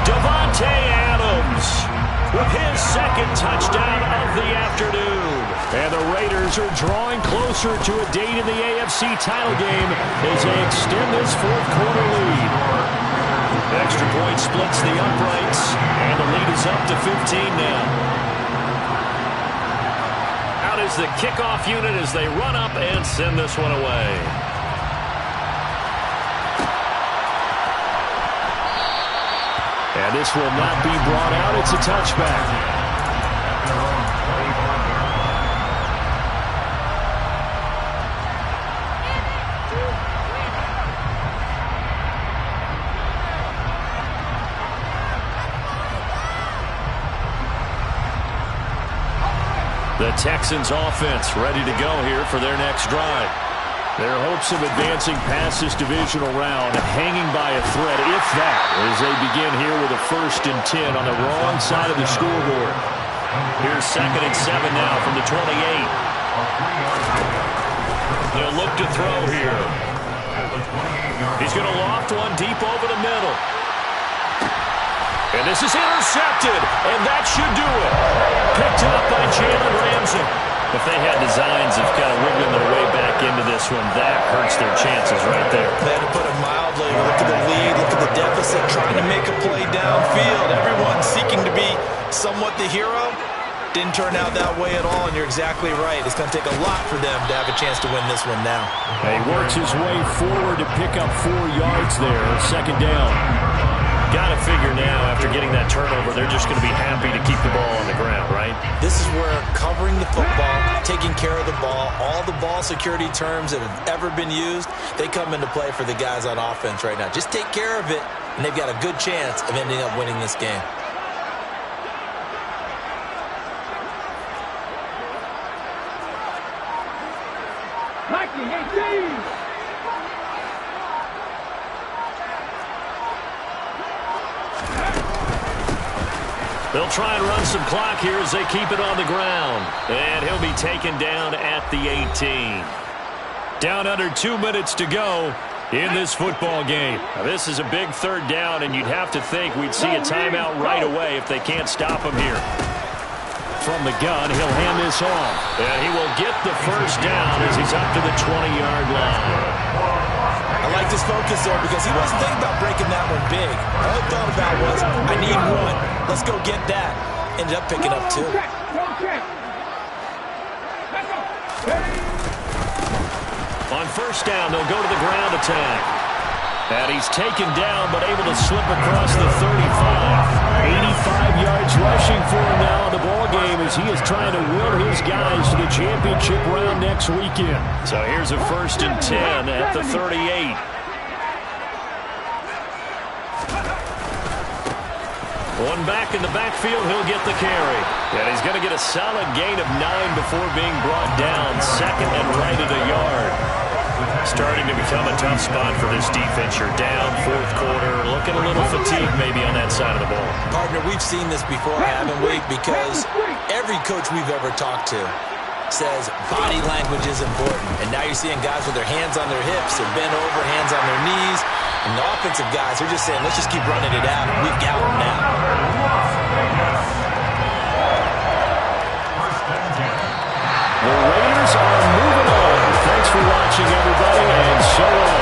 Davante Adams with his second touchdown of the afternoon. And the Raiders are drawing closer to a date in the AFC title game as they extend this fourth-quarter lead. Extra point splits the uprights, and the lead is up to 15 now. Out is the kickoff unit as they run up and send this one away. And this will not be brought out. It's a touchback. The Texans offense ready to go here for their next drive. Their hopes of advancing past this divisional round hanging by a thread, if that, as they begin here with a 1st and 10 on the wrong side of the scoreboard. Here's 2nd and 7 now from the 28. They'll look to throw here. He's going to loft one deep over the middle. And this is intercepted, and that should do it. Picked up by Jalen Ramsey. If they had designs of kind of wiggling their way back into this one, that hurts their chances right there. They had to put it mildly. Look at the lead, look at the deficit, trying to make a play downfield. Everyone seeking to be somewhat the hero. Didn't turn out that way at all, and you're exactly right. It's going to take a lot for them to have a chance to win this one now. He works his way forward to pick up 4 yards there. 2nd down. Got to figure now, after getting that turnover, they're just going to be happy to keep the ball on the ground, right? This is where covering the football, taking care of the ball, all the ball security terms that have ever been used, they come into play for the guys on offense right now. Just take care of it, and they've got a good chance of ending up winning this game. They'll try and run some clock here as they keep it on the ground. And he'll be taken down at the 18. Down under 2 minutes to go in this football game. Now, this is a big third down, and you'd have to think we'd see a timeout right away if they can't stop him here. From the gun, he'll hand this off. And he will get the first down as he's up to the 20-yard line. I like this focus, though, because he wasn't thinking about breaking that one big. All he thought about was, I need one. Let's go get that. Ended up picking up 2. On first down, they'll go to the ground attack. And he's taken down, but able to slip across the 35. 85 yards rushing for him now in the ballgame as he is trying to will his guys to the championship round next weekend. So here's a 1st and 10 at the 38. One back in the backfield, he'll get the carry. And he's going to get a solid gain of 9 before being brought down. 2nd and right at a yard. Starting to become a tough spot for this defense. You're down 4th quarter, looking a little fatigued maybe on that side of the ball. Partner, we've seen this before, haven't we? Because every coach we've ever talked to says body language is important. And now you're seeing guys with their hands on their hips, they're bent over, hands on their knees. And the offensive guys are just saying, let's just keep running it out. We've got them now. The Raiders are moving on. Thanks for watching, everybody, and so long.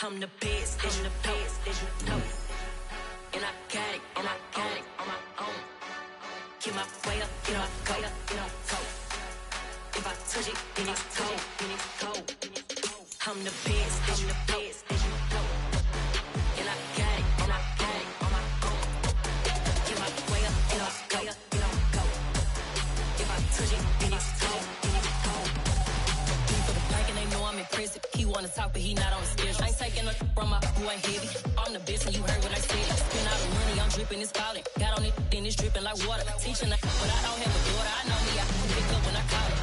I'm the best, and the best, as you know. And I got it, on my own. Get my way up, you know I go. If I touch it, then it's cold. I'm the best, as you know. And I got it, on my own. Get my way up, you know I go. If I touch it, then it's cold. For the pack and they know I'm impressive. He wanna talk, but he not on the schedule. I ain't taking a from my who ain't heavy. I'm the best, and you heard what I said. Spend all the money, I'm dripping, it's falling. Got on it, then it's dripping like water. Teaching her, but I don't have a daughter. I know me, I can pick up when I call it.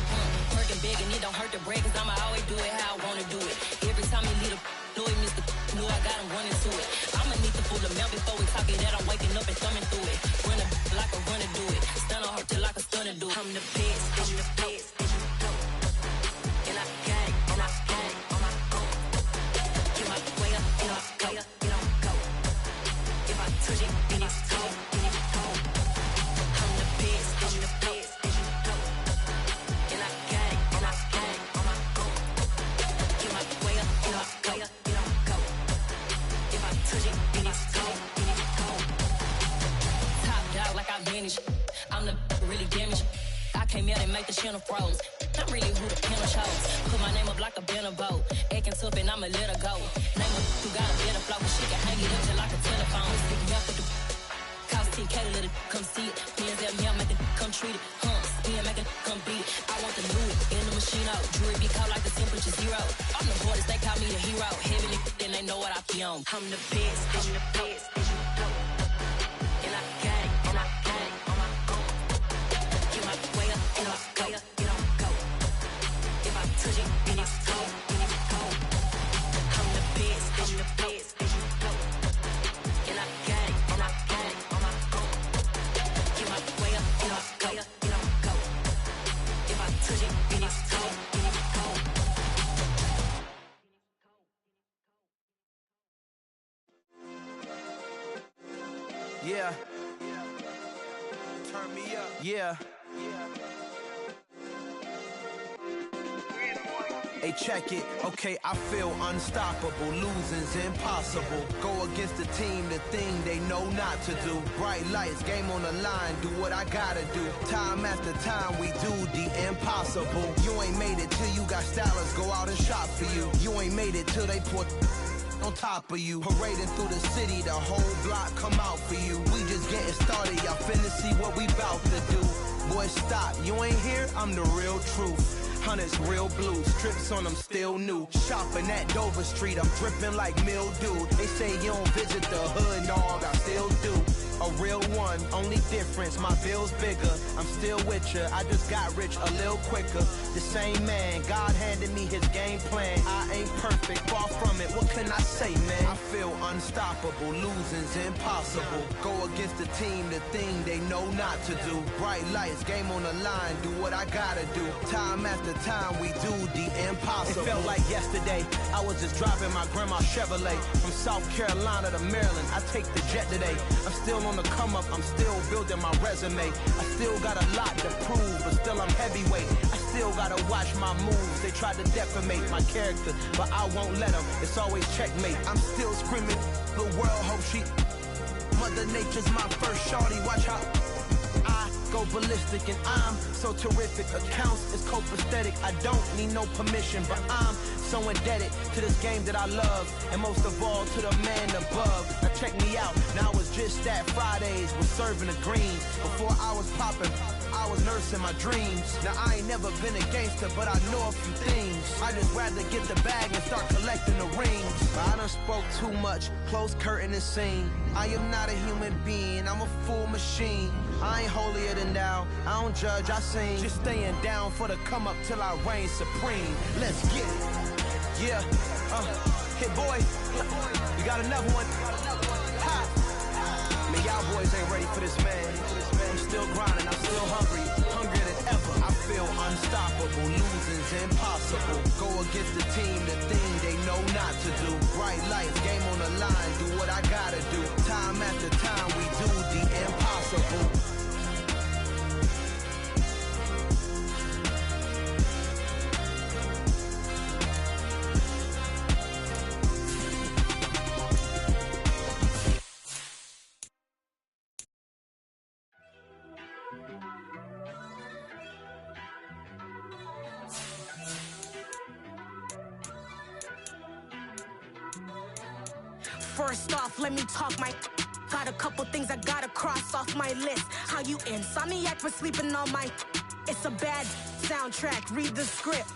Working big, and it don't hurt to break, cause I'ma always do it how I wanna do it. Every time he lead a know he missed the know I got him running to it. I'ma need the full amount before we talk it that I'm waking up and thumbing through it. Running like a runner do it. Stun on her till like a stunner do it. I'm the best, I'm the best. And I got it, and I got it on my own. Get my way up, you know I go. If I touch it, then it's cold. I'm the best, I'm the best. And I got it, and I got it on my own. Get my way up, you know I go. If I touch it, then it's cold. Top dog like I manage. I'm the really damaged. I came out and make the channel froze. I'm really who the panel chose. Put my name up like a banner boat. Acting tough and I'ma let her go. Name her who got a better flow. She can hang it up just like a telephone. Stick me up with the cost 10K to let it come see it. Hands at me, I make it come treat it. Spin, make it come beat it. I want the new in the machine out. Jewelry be cold like the temperature 0. I'm the hardest, they call me the hero. Heavy then they know what I be on. I'm the best, I'm the best. And I got it, and I got it on my own. Get my way up, you know I go. If I touch it, then it's cold. I'm the best, I'm the best. And I got it, and I got it on my own. Get my way up, you know I go. If I touch it, then it's cold. Yeah. Turn me up. Yeah. Hey, check it. Okay, I feel unstoppable. Losing's impossible. Go against the team, the thing they know not to do. Bright lights, game on the line. Do what I gotta do. Time after time, we do the impossible. You ain't made it till you got stylists go out and shop for you. You ain't made it till they put on top of you. Parading through the city, the whole block come out for you. We just getting started, y'all finna see what we bout to do. Boy, stop, you ain't here, I'm the real truth. Hunters, real blue, strips on them still new. Shopping at Dover Street, I'm dripping like mildew. They say you don't visit the hood, dog, I still do. A real one, only difference, my bill's bigger. I'm still with ya, I just got rich a little quicker. The same man, God handed me his game plan. I ain't perfect, far from it, what can I say, man? I feel unstoppable, losing's impossible. Go against the team, the thing they know not to do. Bright lights, game on the line, do what I gotta do. Time after time, we do the impossible. It felt like yesterday, I was just driving my grandma's Chevrolet. From South Carolina to Maryland, I take the jet today. I'm still on the come up, I'm still building my resume. I still got a lot to prove, but still I'm heavyweight. I still gotta watch my moves. They tried to defamate my character, but I won't let them. It's always checkmate. I'm still screaming, the world hope she. Mother Nature's my first shorty, watch how I go ballistic and I'm so terrific. Accounts is copacetic, I don't need no permission, but I'm so indebted to this game that I love, and most of all to the man above. Now check me out, now it's just that Fridays was serving the greens. Before I was popping, I was nursing my dreams. Now I ain't never been a gangster, but I know a few things. I just rather get the bag and start collecting the rings. But I done spoke too much, close curtain and scene. I am not a human being, I'm a full machine. I ain't holier than thou, I don't judge, I sing. Just staying down for the come up till I reign supreme. Let's get it. Yeah, hit boy, you got another one. Ha. Man, y'all boys ain't ready for this, man. I'm still grinding, I'm still hungry, hungrier than ever. I feel unstoppable, losing's impossible. Go against the team, the thing they know not to do. Bright lights, game on the line, do what I gotta do. Time after time, we do the impossible. First off, let me talk my. Got a couple things I gotta cross off my list. How you insomniac for sleeping on my. It's a bad soundtrack, read the script.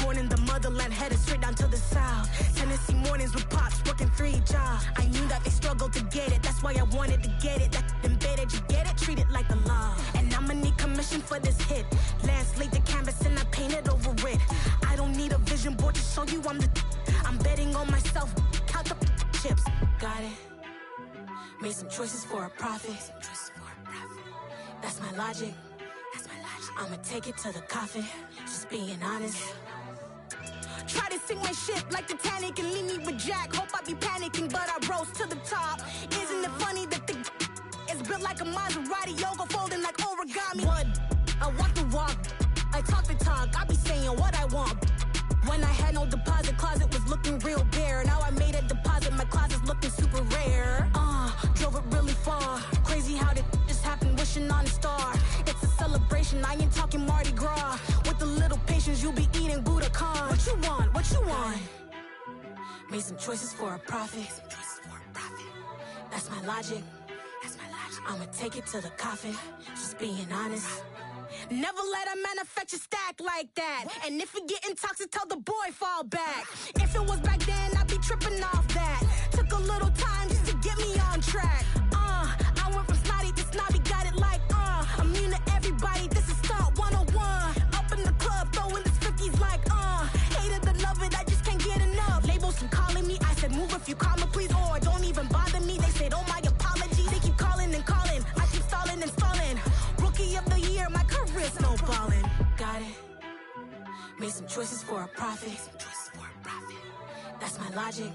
Born in the motherland, headed straight down to the south. Tennessee mornings with pops, working 3 jobs. I knew that they struggled to get it, that's why I wanted to get it. That embedded, you get it, treat it like a law. And I'ma need commission for this hit. Lance laid the canvas and I painted over it. I don't need a vision board to show you I'm the. I'm betting on myself, count the chips. Got it. Made some choices for a profit. That's my logic. I'ma take it to the coffin. Just being honest. Try to sink my ship like Titanic and leave me with Jack. Hope I be panicking, but I rose to the top. Isn't it funny that the is built like a Maserati, yoga folding like origami? What? I walk the walk, I talk the talk. I be saying what I want. When I had no deposit, closet was looking real bare. Now I made a deposit, my closet's looking super rare. Drove it really far. Crazy how did this happen, wishing on a star. It's a celebration, I ain't talking Mardi Gras. With a little patience, you'll be eating Budokan. What you want? What you want? Made some choices for a profit. That's my logic. I'ma take it to the coffin. Just being honest. Never let a manufacture stack like that. And if it getting toxic, tell the boy fall back. If it was back then, I'd be tripping off that. Took a little time just to get me on track. I went from snotty to snobby, got it like immune to everybody, this is stunt 101. Up in the club, throwing this 50s like hate it or love it, I just can't get enough. Labels keep calling me, I said move if you call me please, or don't even bother me. They said oh my apology, they keep calling and calling. I keep stalling and stalling. Rookie of the year, my career's snowballing. Got it. Made some choices for a profit. That's my logic.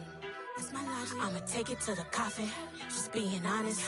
I'ma take it to the coffin. Just being honest.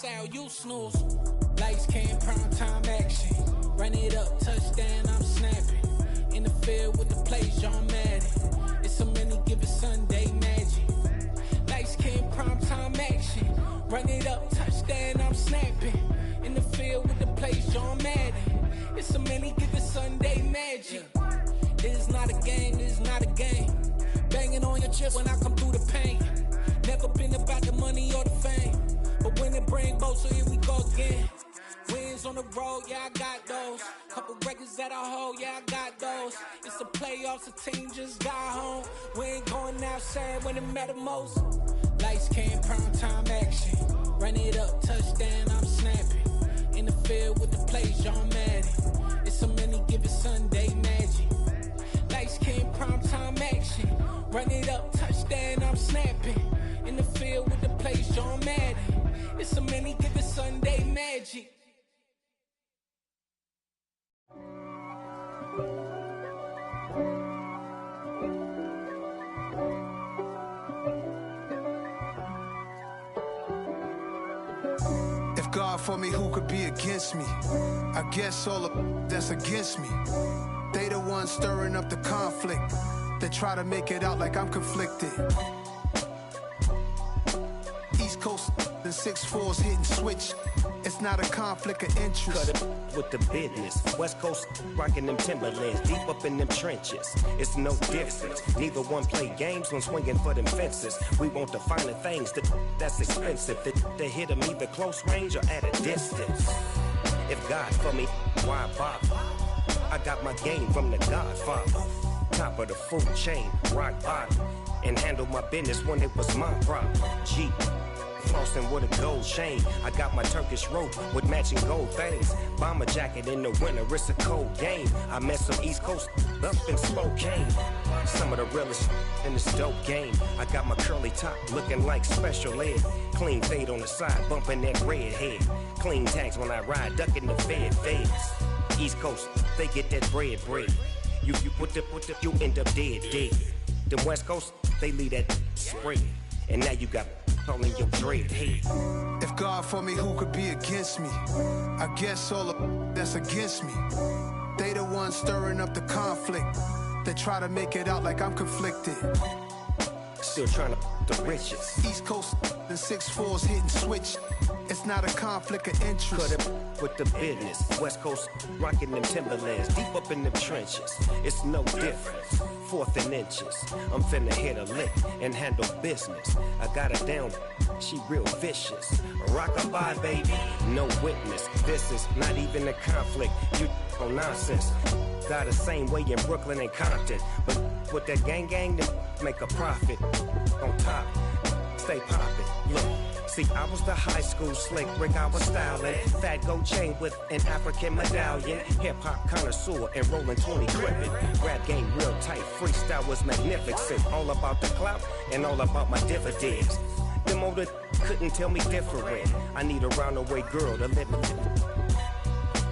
Sal, you snooze. Lights came, prime time action. Run it up, touchdown, I'm snapping. In the field with the plays, John Madden. It's a many given Sunday magic. Lights came, prime time action. Run it up, touchdown, I'm snapping. In the field with the plays, John Madden. It's a many given Sunday magic. It is not a game, it is not a game. Banging on your chest when I come through the pain. Never been about the money or the fame. But when it bring both, so here we go again. Wins on the road, yeah, I got those. Couple records that I hold, yeah, I got those. It's the playoffs, the team just got home. We ain't going outside when it matter most. Lights came, prime time action. Run it up, touchdown, I'm snapping. In the field with the plays, John Madden. It's a many given Sunday magic. Lights came, prime time action. Run it up, touchdown, I'm snapping. In the field with the plays, John Madden. It's a many given Sunday magic. If God for me, who could be against me? I guess all of that's against me. They the ones stirring up the conflict. They try to make it out like I'm conflicted. East Coast and 6'4's hitting switch. It's not a conflict of interest. Cut it with the business. West Coast rocking them Timberlands, deep up in them trenches. It's no difference. Neither one play games when swinging for them fences. We want the finer things that's expensive. That hit them either close range or at a distance. If God for me, why bother? I got my game from the Godfather. Top of the food chain, rock bottom. And handle my business when it was my problem. G. Flossing with a gold chain. I got my Turkish rope with matching gold things. Bomber jacket in the winter, it's a cold game. I met some East Coast up in Spokane. Some of the realest in this dope game. I got my curly top looking like special ed. Clean fade on the side, bumping that red head. Clean tags when I ride, ducking the feds. East Coast, they get that bread. You end up dead. The West Coast, they leave that spread. And now you got calling your dread head. If God for me, who could be against me? I guess all of that's against me. They the ones stirring up the conflict. They try to make it out like I'm conflicted. Still trying to the riches. East Coast and 6'4's hitting switch. It's not a conflict of interest. Cut it with the business. West Coast rocking them Timberlands, deep up in them trenches. It's no difference. 4th and inches. I'm finna hit a lick and handle business. I got her down, she real vicious. Rock-a-bye, baby, no witness. This is not even a conflict. You on nonsense. Got the same way in Brooklyn and Compton. But with that gang, then make a profit. On top, stay poppin'. Look. See, I was the high school slick Rick, I was styling. Fat gold chain with an African medallion. Hip-hop connoisseur and rolling 20 crippin'. Rap game real tight, freestyle was magnificent. All about the clout and all about my dividends. Them older couldn't tell me different. I need a roundaway girl to live with.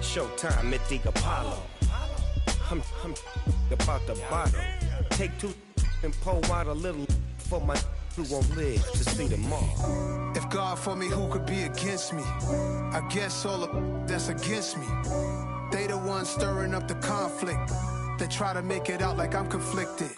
Showtime, Mythic Apollo. I'm about the bottom. Take 2 and pour out a little for my who won't live to see tomorrow. If God for me, who could be against me? I guess all of that's against me. They the ones stirring up the conflict. They try to make it out like I'm conflicted.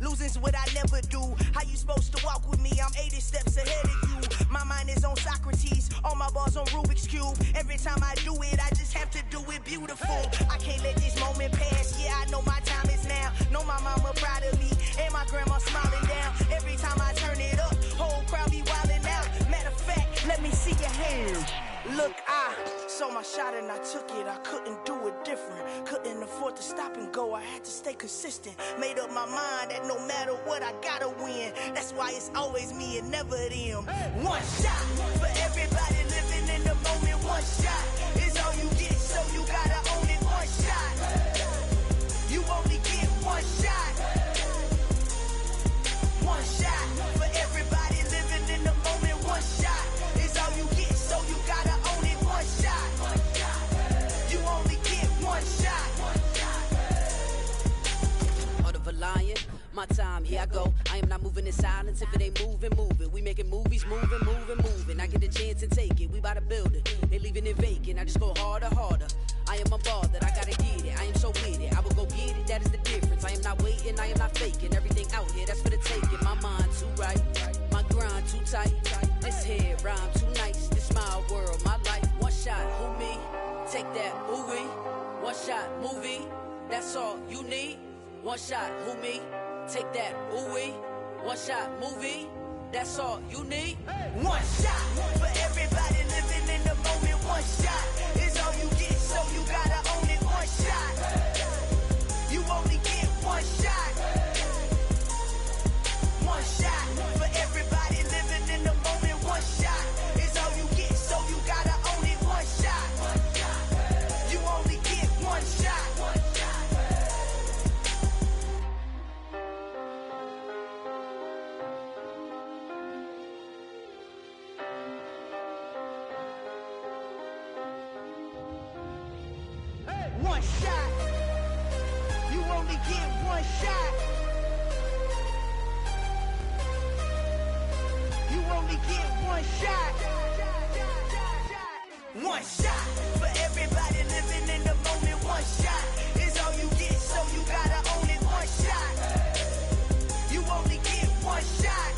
Losing's what I never do. How you supposed to walk with me? I'm 80 steps ahead of you. My mind is on Socrates, all my bars on Rubik's Cube. Every time I do it, I just have to do it beautiful. I can't let this moment pass. Yeah, I know my time is now. Know my mama proud of me, and my grandma smiling down. Every time I turn it up, whole crowd be wildin' out. Matter of fact, let me see your hands. Look, I saw my shot and I took it. I couldn't do it different. Couldn't afford to stop and go. I had to stay consistent. Made up my mind that no matter what, I gotta win. That's why it's always me and never them. One shot for everybody living in the moment. One shot is all you get, so you gotta own it. One shot. You only get one shot. One shot for everybody living in the moment. One shot is all you get, so you gotta own it. in silence. If it ain't moving, move it. We making movies, moving. I get a chance to take it. We bout to build it. They leaving it vacant. I just go harder. I am a ball that I gotta get it. I am so with it. I will go get it. That is the difference. I am not waiting. I am not faking. Everything out here, that's for the taking. My mind too right. My grind too tight. This head rhyme too nice. This my world, my life. One shot, who me? Take that, ooh wee. One shot, movie. That's all you need. One shot, who me? Take that, ooh wee. One shot, movie. That's all you need. One shot for everybody living in the moment. One shot is all you get, so you gotta own it. One shot. You only get one shot. One shot for everybody living in the moment. One shot is all you get, so you gotta own it. One shot. You only get one shot. One shot. You only get one shot. You only get one shot. One shot for everybody living in the moment. One shot is all you get, so you gotta own it. One shot. You only get one shot.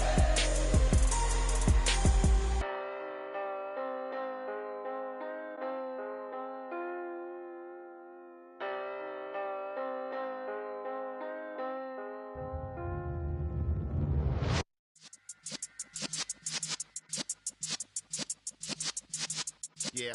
Yeah.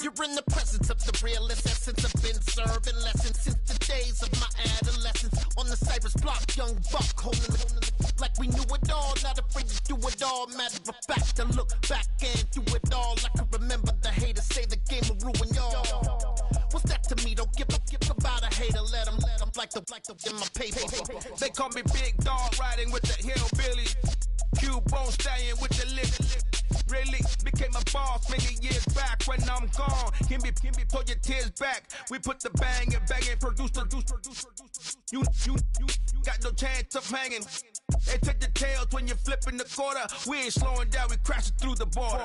You're in the presence of the realest essence. I've been serving lessons since the days of my adolescence. On the Cypress block, young buck holding it like we knew it all. Not afraid to do it all. Matter of fact, to look back and do it all. I can remember the haters say the game will ruin y'all. What's that to me? Don't give about a hater. Let them like the in my paper. They call me Big Dog, riding with the hillbilly. Cubone staying with the lip. Really became a boss many years back. When I'm gone, can be pull your tears back. We put the bang and produce. You got no chance of hanging. They take the tails when you're flipping the quarter. We ain't slowing down, we crashing through the border.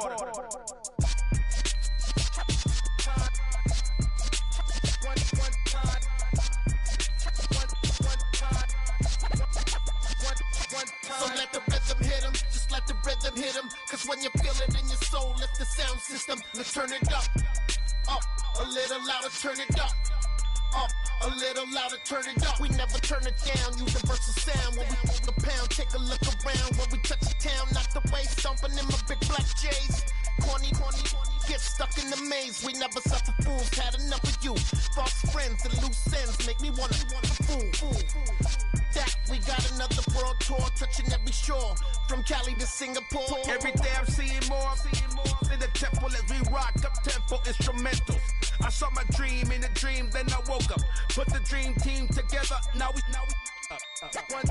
So let the rhythm hit him, just let the rhythm hit him. Cause when you feel it in your soul, lift the sound system. Let's turn it up, a little louder, turn it up, a little louder, turn it up. We never turn it down, universal sound. When we hold the pound, take a look around. When we touch the town, knock the way, stomping in my big black J's. Corny, get stuck in the maze. We never suffer fools, had enough of you. False friends and loose ends make me wanna fool. That we got another world tour, touching every shore, from Cali to Singapore. Every day I'm seeing more in the temple as we rock up tempo instrumentals. I saw my dream in a dream, then I woke up. Put the dream team together. Now we one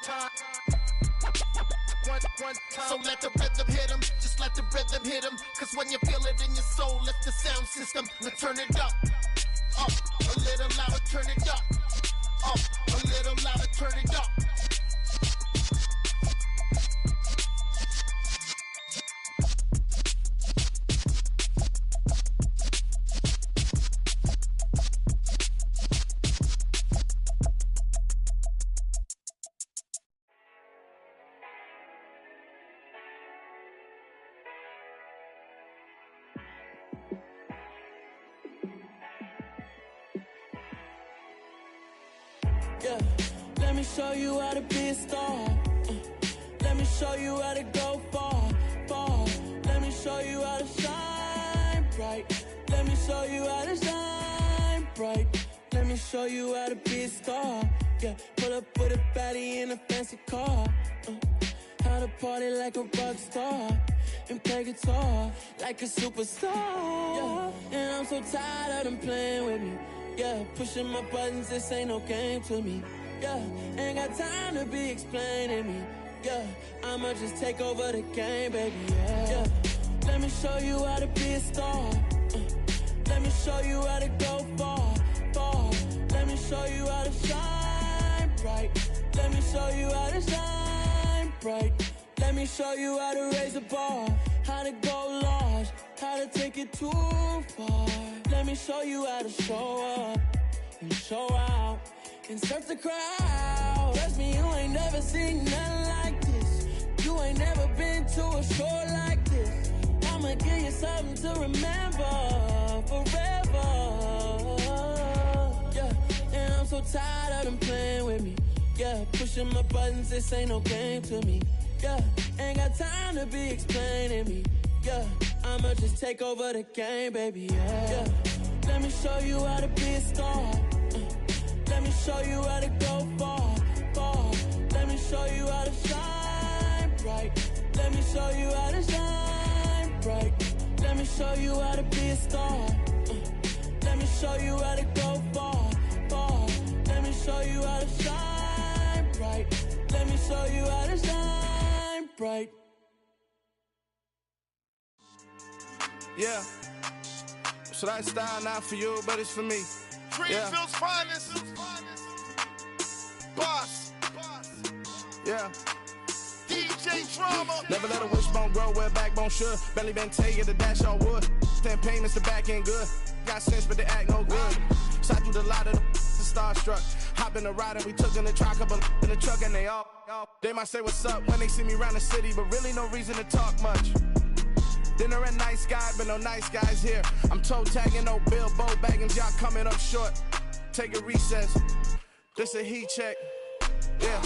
time. So let the rhythm hit him, just let the rhythm hit him. Cause when you feel it in your soul, lift the sound system. Let's turn it up, a little louder, turn it up, a little louder, turn it up. Yeah, let me show you how to be a star. Let me show you how to go far. Let me show you how to shine bright. Let me show you how to shine bright. Let me show you how to be a star. Yeah, pull up with a baddie in a fancy car. How to party like a rock star and play guitar like a superstar. Yeah, and I'm so tired of them playing with me. Yeah, pushing my buttons, this ain't no game to me. Yeah, ain't got time to be explaining me. Yeah, I'ma just take over the game, baby. Yeah, let me show you how to be a star. Let me show you how to go far. show you how to shine bright. Let me show you how to shine bright. Let me show you how to raise a bar, how to go large, how to take it too far. Let me show you how to show up and show out and surf the crowd. Trust me, you ain't never seen nothing like this. You ain't never been to a show like this. I'ma give you something to remember forever. Yeah, and I'm so tired of them playing with me. Yeah, pushing my buttons, this ain't no game to me. Yeah, ain't got time to be explaining me. Yeah, I'ma just take over the game, baby. Yeah. Let me show you how to be a star. Let me show you how to go far, far. Let me show you how to shine bright. Let me show you how to shine bright. Let me show you how to be a star. Let me show you how to go far, far. Let me show you how to shine bright. Let me show you how to shine bright. Yeah. So that style not for you, but it's for me. Greenfield's finest. Boss. Yeah. DJ Drama. Never let a wishbone grow where a backbone should. Belly been taking the dash all wood. 10 payments, the back end good. Got sense, but they act no good. So I do the lot of the starstruck. Hop in the ride and we took in the truck, couple in the truck, and they all. They might say what's up when they see me around the city, but really no reason to talk much. Dinner and nice guy, but no nice guys here. I'm toe tagging, no Bilbo bagging, y'all coming up short. Take a recess. This a heat check. Yeah.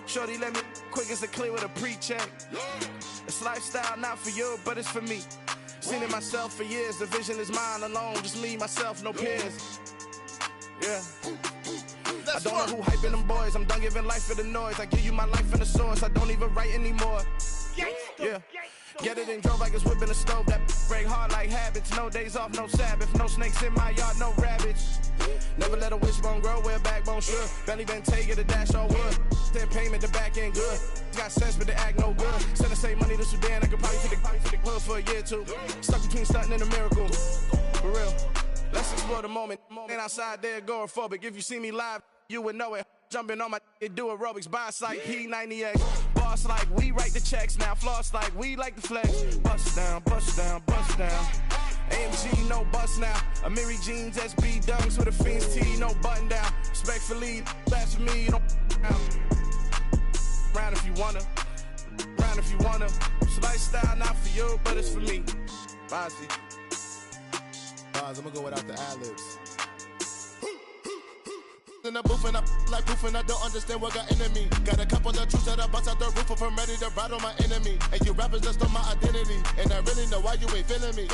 Shorty let me quick as a clear with a pre-check. It's lifestyle not for you, but it's for me. Seen it myself for years. The vision is mine alone. Just me, myself, no peers. Yeah. I don't know who hyping them boys. I'm done giving life for the noise. I give you my life in the source. I don't even write anymore. Yeah. Get it and drove like it's whipping a stove. That break hard like habits. No days off, no Sabbath. No snakes in my yard, no rabbits. Never let a wishbone grow where a backbone should. Belly been taking the dash all wood. 10 payment, the back end good. Got sense, but they act no good. Send the same money to Sudan. I could probably take the hood for a year or two. Stuck between stunting and a miracle. For real. Let's explore the moment. Ain't outside there agoraphobic. If you see me live, you would know it. Jumping on my do aerobics, boss like P90X. Boss like we write the checks now. Floss like we like the flex. Bust down, bust down, bust down. AMG, no bust now. Amiri jeans, SB dunks with a Fiends T, no button down. Respectfully, that's for me, you don't round if you wanna. Round if you wanna. So lifestyle not for you, but it's for me. Bossy. I'm gonna go without the ad-libs. In the booth and I like proof and I don't understand what got into me. Got a couple of truths that I bust out the roof of, I'm ready to ride on my enemy. And you rappers just on my identity. And I really know why you ain't feeling me.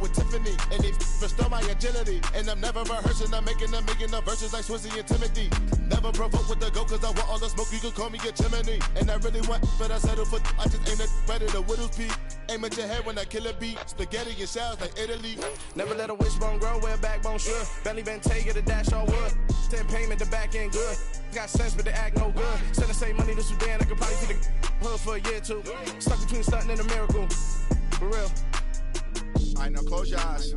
With Tiffany, and they restore my agility. And I'm never rehearsing, I'm making $1 million verses like Swizzy and Timothy. Never provoke with the go, cause I want all the smoke, you can call me a chimney. And I really want, but I settle for, I just aim at ready to Whittles Peak. Aim at your head when I kill a beat. Spaghetti and shells like Italy. Never let a wishbone grow where a backbone should. Belly been taking the dash all wood. 10 payment, the back end good. Got sense, but they act no good. Send the same money to Sudan, I could probably take the hood for a year or two. Stuck between stunting and a miracle. For real. Alright, now close your eyes.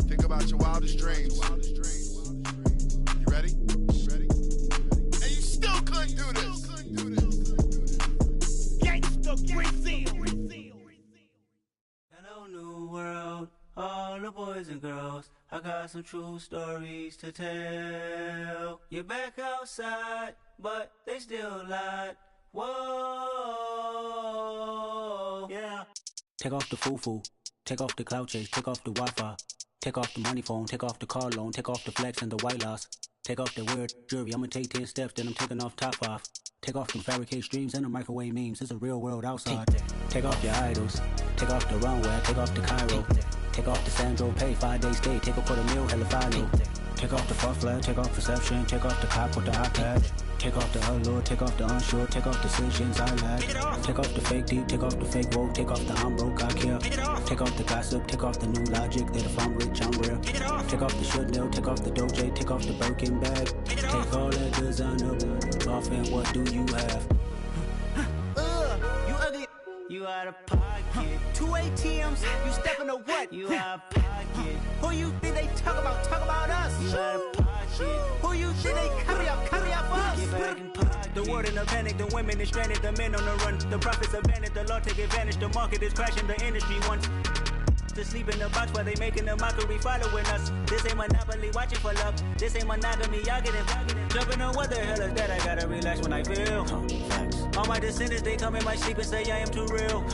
Think about your wildest dreams. You ready? And you still couldn't do this. Gangsta Brazil. Hello, new world. All the boys and girls, I got some true stories to tell. You're back outside, but they still lied. Whoa, yeah. Take off the foo-foo, take off the cloud chase, take off the Wi-Fi. Take off the money phone, take off the car loan, take off the flex and the white loss. Take off the weird jewelry, I'ma take 10 steps, then I'm taking off top 5. Take off them fabricate streams and the microwave memes, it's a real world outside. Take off your idols, take off the runway, take off the Cairo. Take off the Sandro pay, 5-day stay, take a quarter meal, hella final. Take off the fuck flag, take off perception, take off the cop with the iPad. Take off the allure, take off the unsure, take off decisions I lack. Take off the fake deep, take off the fake woke, take off the I'm broke, I care. Take off the gossip, take off the new logic, that if I'm rich, I'm real. Take off the should know, take off the Doja, take off the Birkin bag. Take all that designer off and what do you have? You ugly. You out of pocket. 2 ATMs, you stepping to what? You out of pocket. Who you think they talk about? Talk about us. You out of pocket. The world in a panic, the women is stranded, the men on the run. The profits abandoned, the law take advantage. The market is crashing, the industry wants to sleep in the box while they making a mockery following us. This ain't monopoly, watching for love. This ain't monogamy, y'all get it. Jumping on what the hell is that? I gotta relax when I feel. All my descendants, they come in my sleep and say I am too real.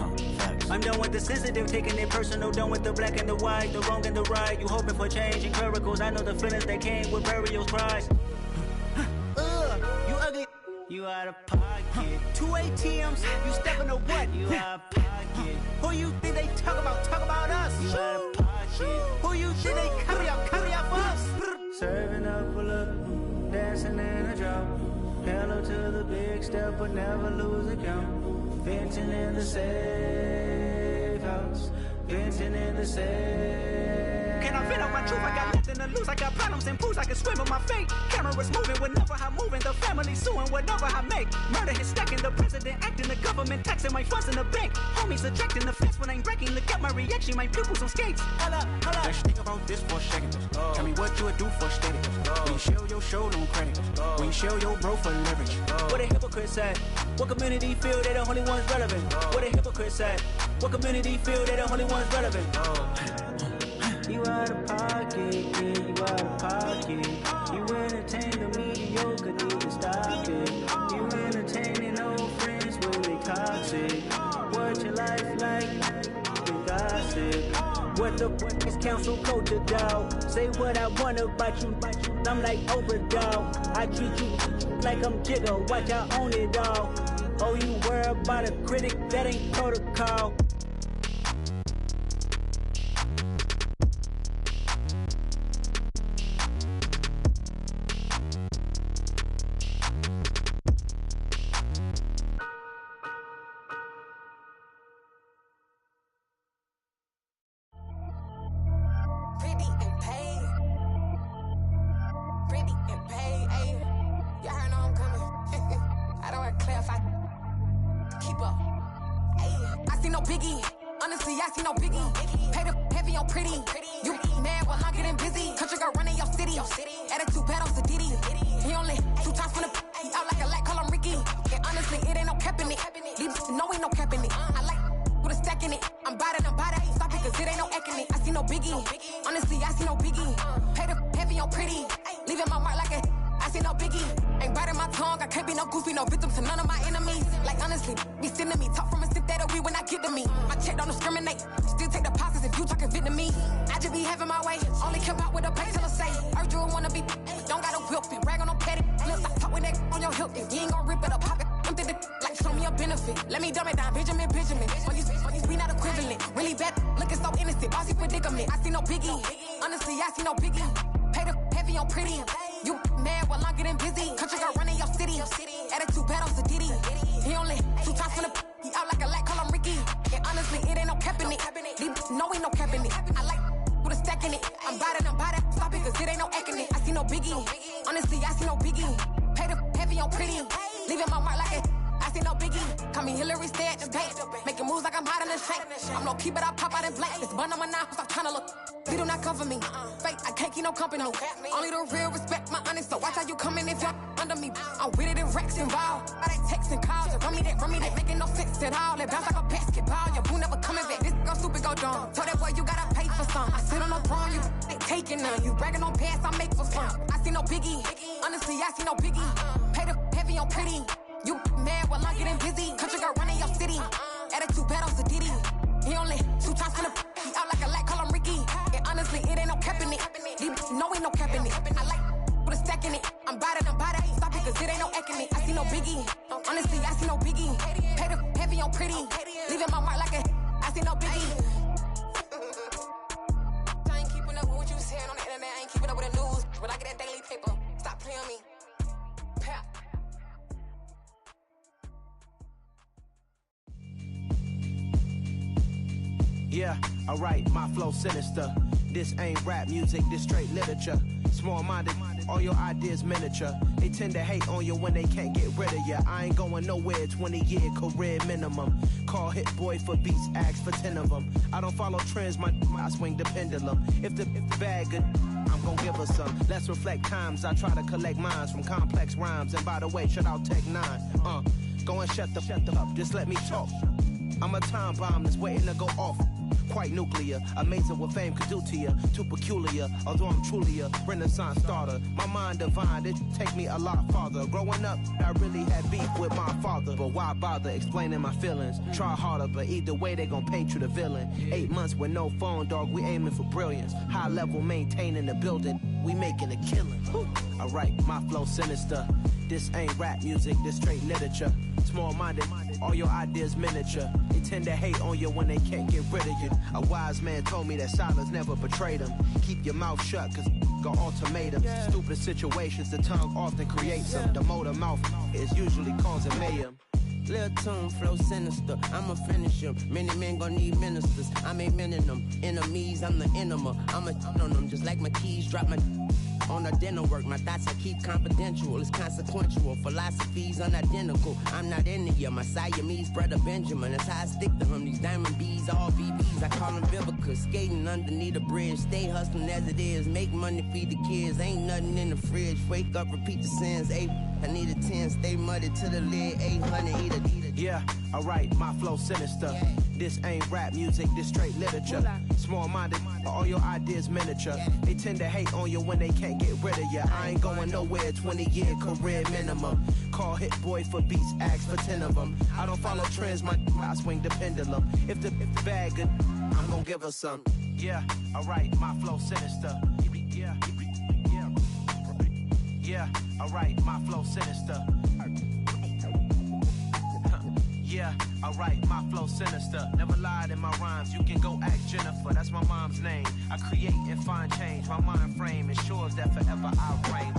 I'm done with the sensitive, taking it personal. Done with the black and the white, the wrong and the right. You hoping for change and miracles. I know the feelings that came with burial cries. You ugly. You out of pocket. 2 ATMs, you stepping to what? You out of pocket. Who you think they talk about us? You out of pocket. Who you think they carry out for us? Serving up a look, dancing in a drop. Hello to the big step, but never lose a count. Venting in the safe house. Venting in the safe. Can I vent out my truth? I got nothing to lose. I got problems and pools. I can swim with my fate. Cameras moving whenever I'm moving. The family suing whatever I make. Murder is stacking. The president acting. The government taxing my funds in the bank. Homies subtracting the fence when I'm breaking. Look at my reaction. My pupils on skates. Hold up. Let's think about this for a second. Tell me what you would do for status. When you show your show, don't credit. When you show your bro for leverage. What a hypocrite said. What community feel they the only ones relevant? What a hypocrite said. What community feel they the only ones relevant? You out of pocket, yeah, you out of pocket. You entertain the mediocre, need to stop it. You entertaining old friends when they toxic. What your life like? You gossip. What the is council culture, dog? Say what I want about you. I'm like overdog. I treat you like I'm Jigga. Watch I own it all. Oh, you worry about a critic? That ain't protocol. Yeah, alright, my flow sinister. This ain't rap music, this straight literature. Small-minded, all your ideas miniature. They tend to hate on you when they can't get rid of you. I ain't going nowhere, 20-year career minimum. Call Hit Boy for beats, ask for 10 of them. I don't follow trends, I swing the pendulum. If the bag good, I'm gon' give her some. Let's reflect times. I try to collect minds from complex rhymes. And by the way, shout out Tech 9. Go and shut the up. Just let me talk. I'm a time bomb that's waiting to go off. Quite nuclear, amazing what fame could do to you. Too peculiar, although I'm truly a Renaissance starter. My mind divine, it take me a lot farther. Growing up, I really had beef with my father. But why bother explaining my feelings? Try harder, but either way they gon' paint you the villain. 8 months with no phone, dog, we aiming for brilliance. High level maintaining the building, we making a killing. Alright, my flow sinister. This ain't rap music, this straight literature. Small-minded, all your ideas miniature. They tend to hate on you when they can't get rid of you. A wise man told me that silence never betrayed him. Keep your mouth shut, cause got ultimatums. Stupid situations, the tongue often creates them. The motor mouth is usually causing mayhem. Lil' tune, flow sinister, I'ma finish him. Many men gon' need ministers, I ain't mending them. Enemies, I'm the enema, I'ma on them. Just like my keys, drop my on a dinner work. My thoughts I keep confidential, it's consequential. Philosophies unidentical, I'm not into you. My Siamese brother Benjamin, that's how I stick to him. These diamond bees, all VBs, I call them Vivica. Skating underneath a bridge, stay hustling as it is. Make money, feed the kids, ain't nothing in the fridge. Wake up, repeat the sins, I need a 10, stay muddy to the lid, 800, eat a. Yeah, alright, my flow sinister. This ain't rap music, this straight literature. Small-minded, all your ideas miniature. They tend to hate on you when they can't get rid of you. I ain't going nowhere, 20-year career minimum. Call Hit Boy for beats, ask for 10 of them. I don't follow trends, I swing the pendulum. If the bag good, I'm gon' give her some. Yeah, alright, my flow sinister. Yeah, alright, my flow sinister. Yeah, alright, my flow sinister. Never lied in my rhymes, you can go ask Jennifer. That's my mom's name. I create and find change. My mind frame ensures that forever I'll reign.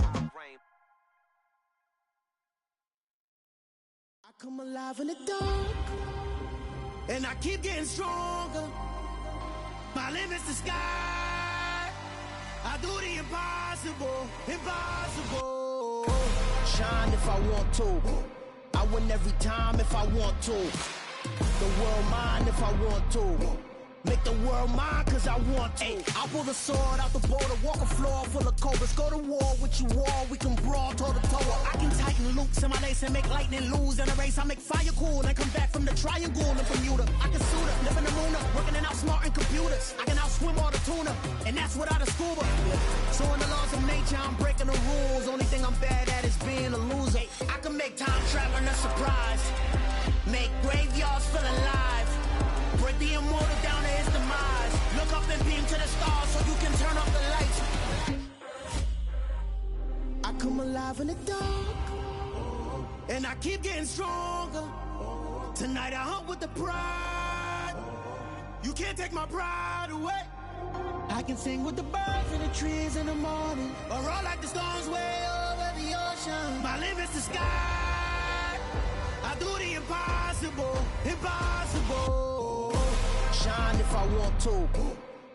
I come alive in the dark, and I keep getting stronger. My limit's the sky. I do the impossible, impossible. Shine if I want to. I win every time if I want to. The world mine if I want to. Make the world mine cause I want to. Ay, I'll pull the sword out the border, walk a floor full of cobras. Go to war with you all, we can brawl toe to toe. I can tighten loops in my lace and make lightning lose in a race. I make fire cool and come back from the triangle and Bermuda. I can suit up, live in the moon up, working and outsmarting computers. I can outswim all the tuna, and that's without a scuba. So in the laws of nature, I'm breaking the rules. Only thing I'm bad at is being a loser. Ay, I can make time traveling a surprise, make graveyards feel alive, break the immortal down to his demise. Look up and beam to the stars so you can turn off the lights. I come alive in the dark, and I keep getting stronger. Tonight I hunt with the pride. You can't take my pride away. I can sing with the birds and the trees in the morning, or roll like the storms way over the ocean. My limit's the sky. I do the impossible, impossible. Shine if I want to.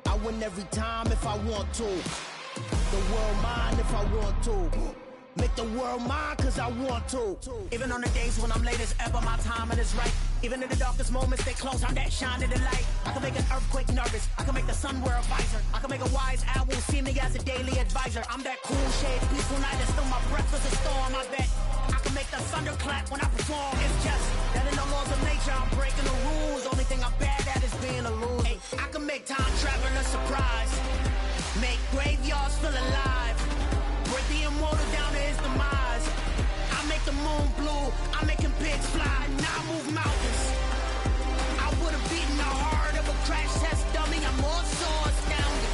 I win every time if I want to. The world mine if I want to. Make the world mine cause I want to. Even on the days when I'm late as ever, my timing is right. Even in the darkest moments, stay close, I'm that shine in the light. I can make an earthquake nervous, I can make the sun wear a visor. I can make a wise owl see me as a daily advisor. I'm that cool shade, peaceful night, and still my breath is a storm, I bet. I can make the thunder clap when I perform. It's just that in the laws of nature, I'm breaking the rules. Only thing I'm bad at is being a loser. Ay, I can make time traveling a surprise, make graveyards feel alive, break the immortal down to his demise. I make the moon blue, I'm making pigs fly. Now I move mountains. I would have beaten the heart of a crash test dummy. I'm more so astounded.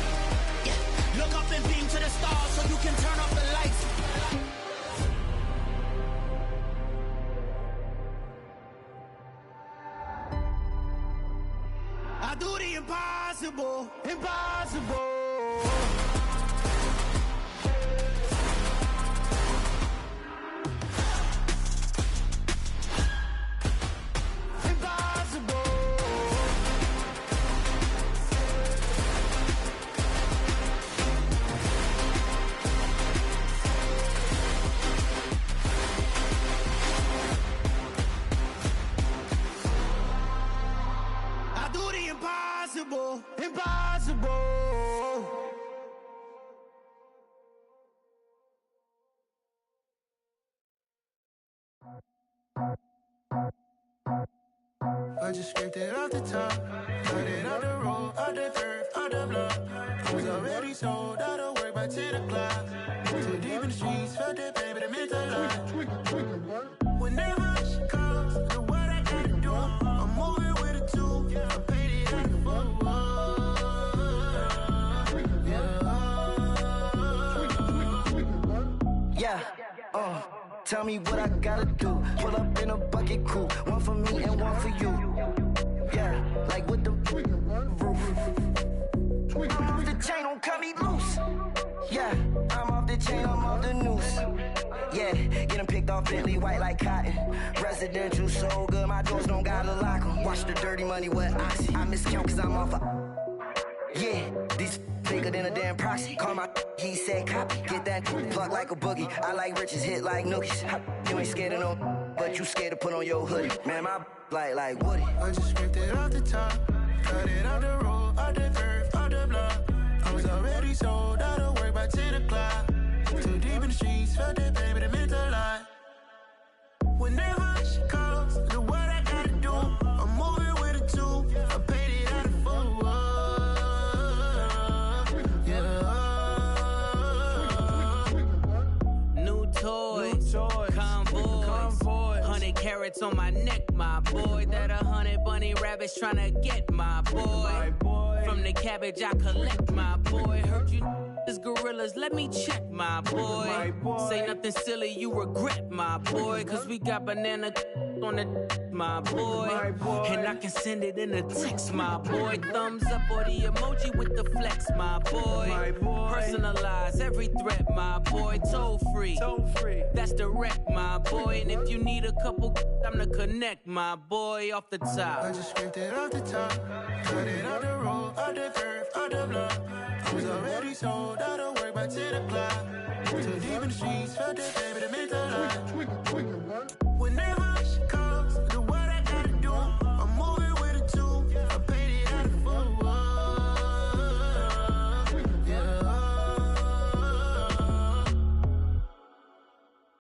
Yeah. Look up and beam to the stars so you can turn off the lights. I do the impossible, impossible. Impossible, impossible. I just scraped it off the top, got it out the road, out the turf, out the block. I was already sold out of work by 10 o'clock. Too deep in the streets, felt that baby, that meant a lot. Whenever she calls, do what I gotta do. I'm moving with a two, I paid it out the four. Yeah, tell me what I gotta do. Pull up in a bucket crew, one for me and one for you. Yeah, like with the roof. I'm off the chain, don't cut me loose. Yeah, I'm off the chain, I'm off the noose. Yeah, get 'em picked off Bentley, white like cotton. Residential so good, my doors don't gotta lock 'em. Watch the dirty money with oxy. I miscount cause I'm off yeah, these bigger than a damn proxy. Call my he said copy. Get that plug like a boogie. I like riches, hit like nookies. You ain't scared of no, but you scared to put on your hoodie. Man, my like Woody. I just scraped it off the top, cut it out the road, out the turf, out the block. I was already sold out of work by 10 o'clock. Too deep in the streets, felt that baby, that meant a lot. Whenever she calls, do what I gotta do. I'm moving with a two, I paid it out of four. Toy, convoy, 100 carats on my neck, my boy. That 100 bunny rabbits tryna get my boy. From the cabbage I collect, my boy. Heard you is gorillas, let me check, my boy. Say nothing silly, you regret, my boy. Cause we got banana on the my boy. And I can send it in a text, my boy. Thumbs up or the emoji with the flex, my boy. Personalize every threat, my boy. Toll free. That's direct, my boy. And if you need a couple, I'm the connect, my boy. Off the top. I just scraped it off the top, cut it out the road, out the turf, out the block. I was already sold out of work by 10 o'clock. Too deep in the streets, felt that baby, that meant a lot.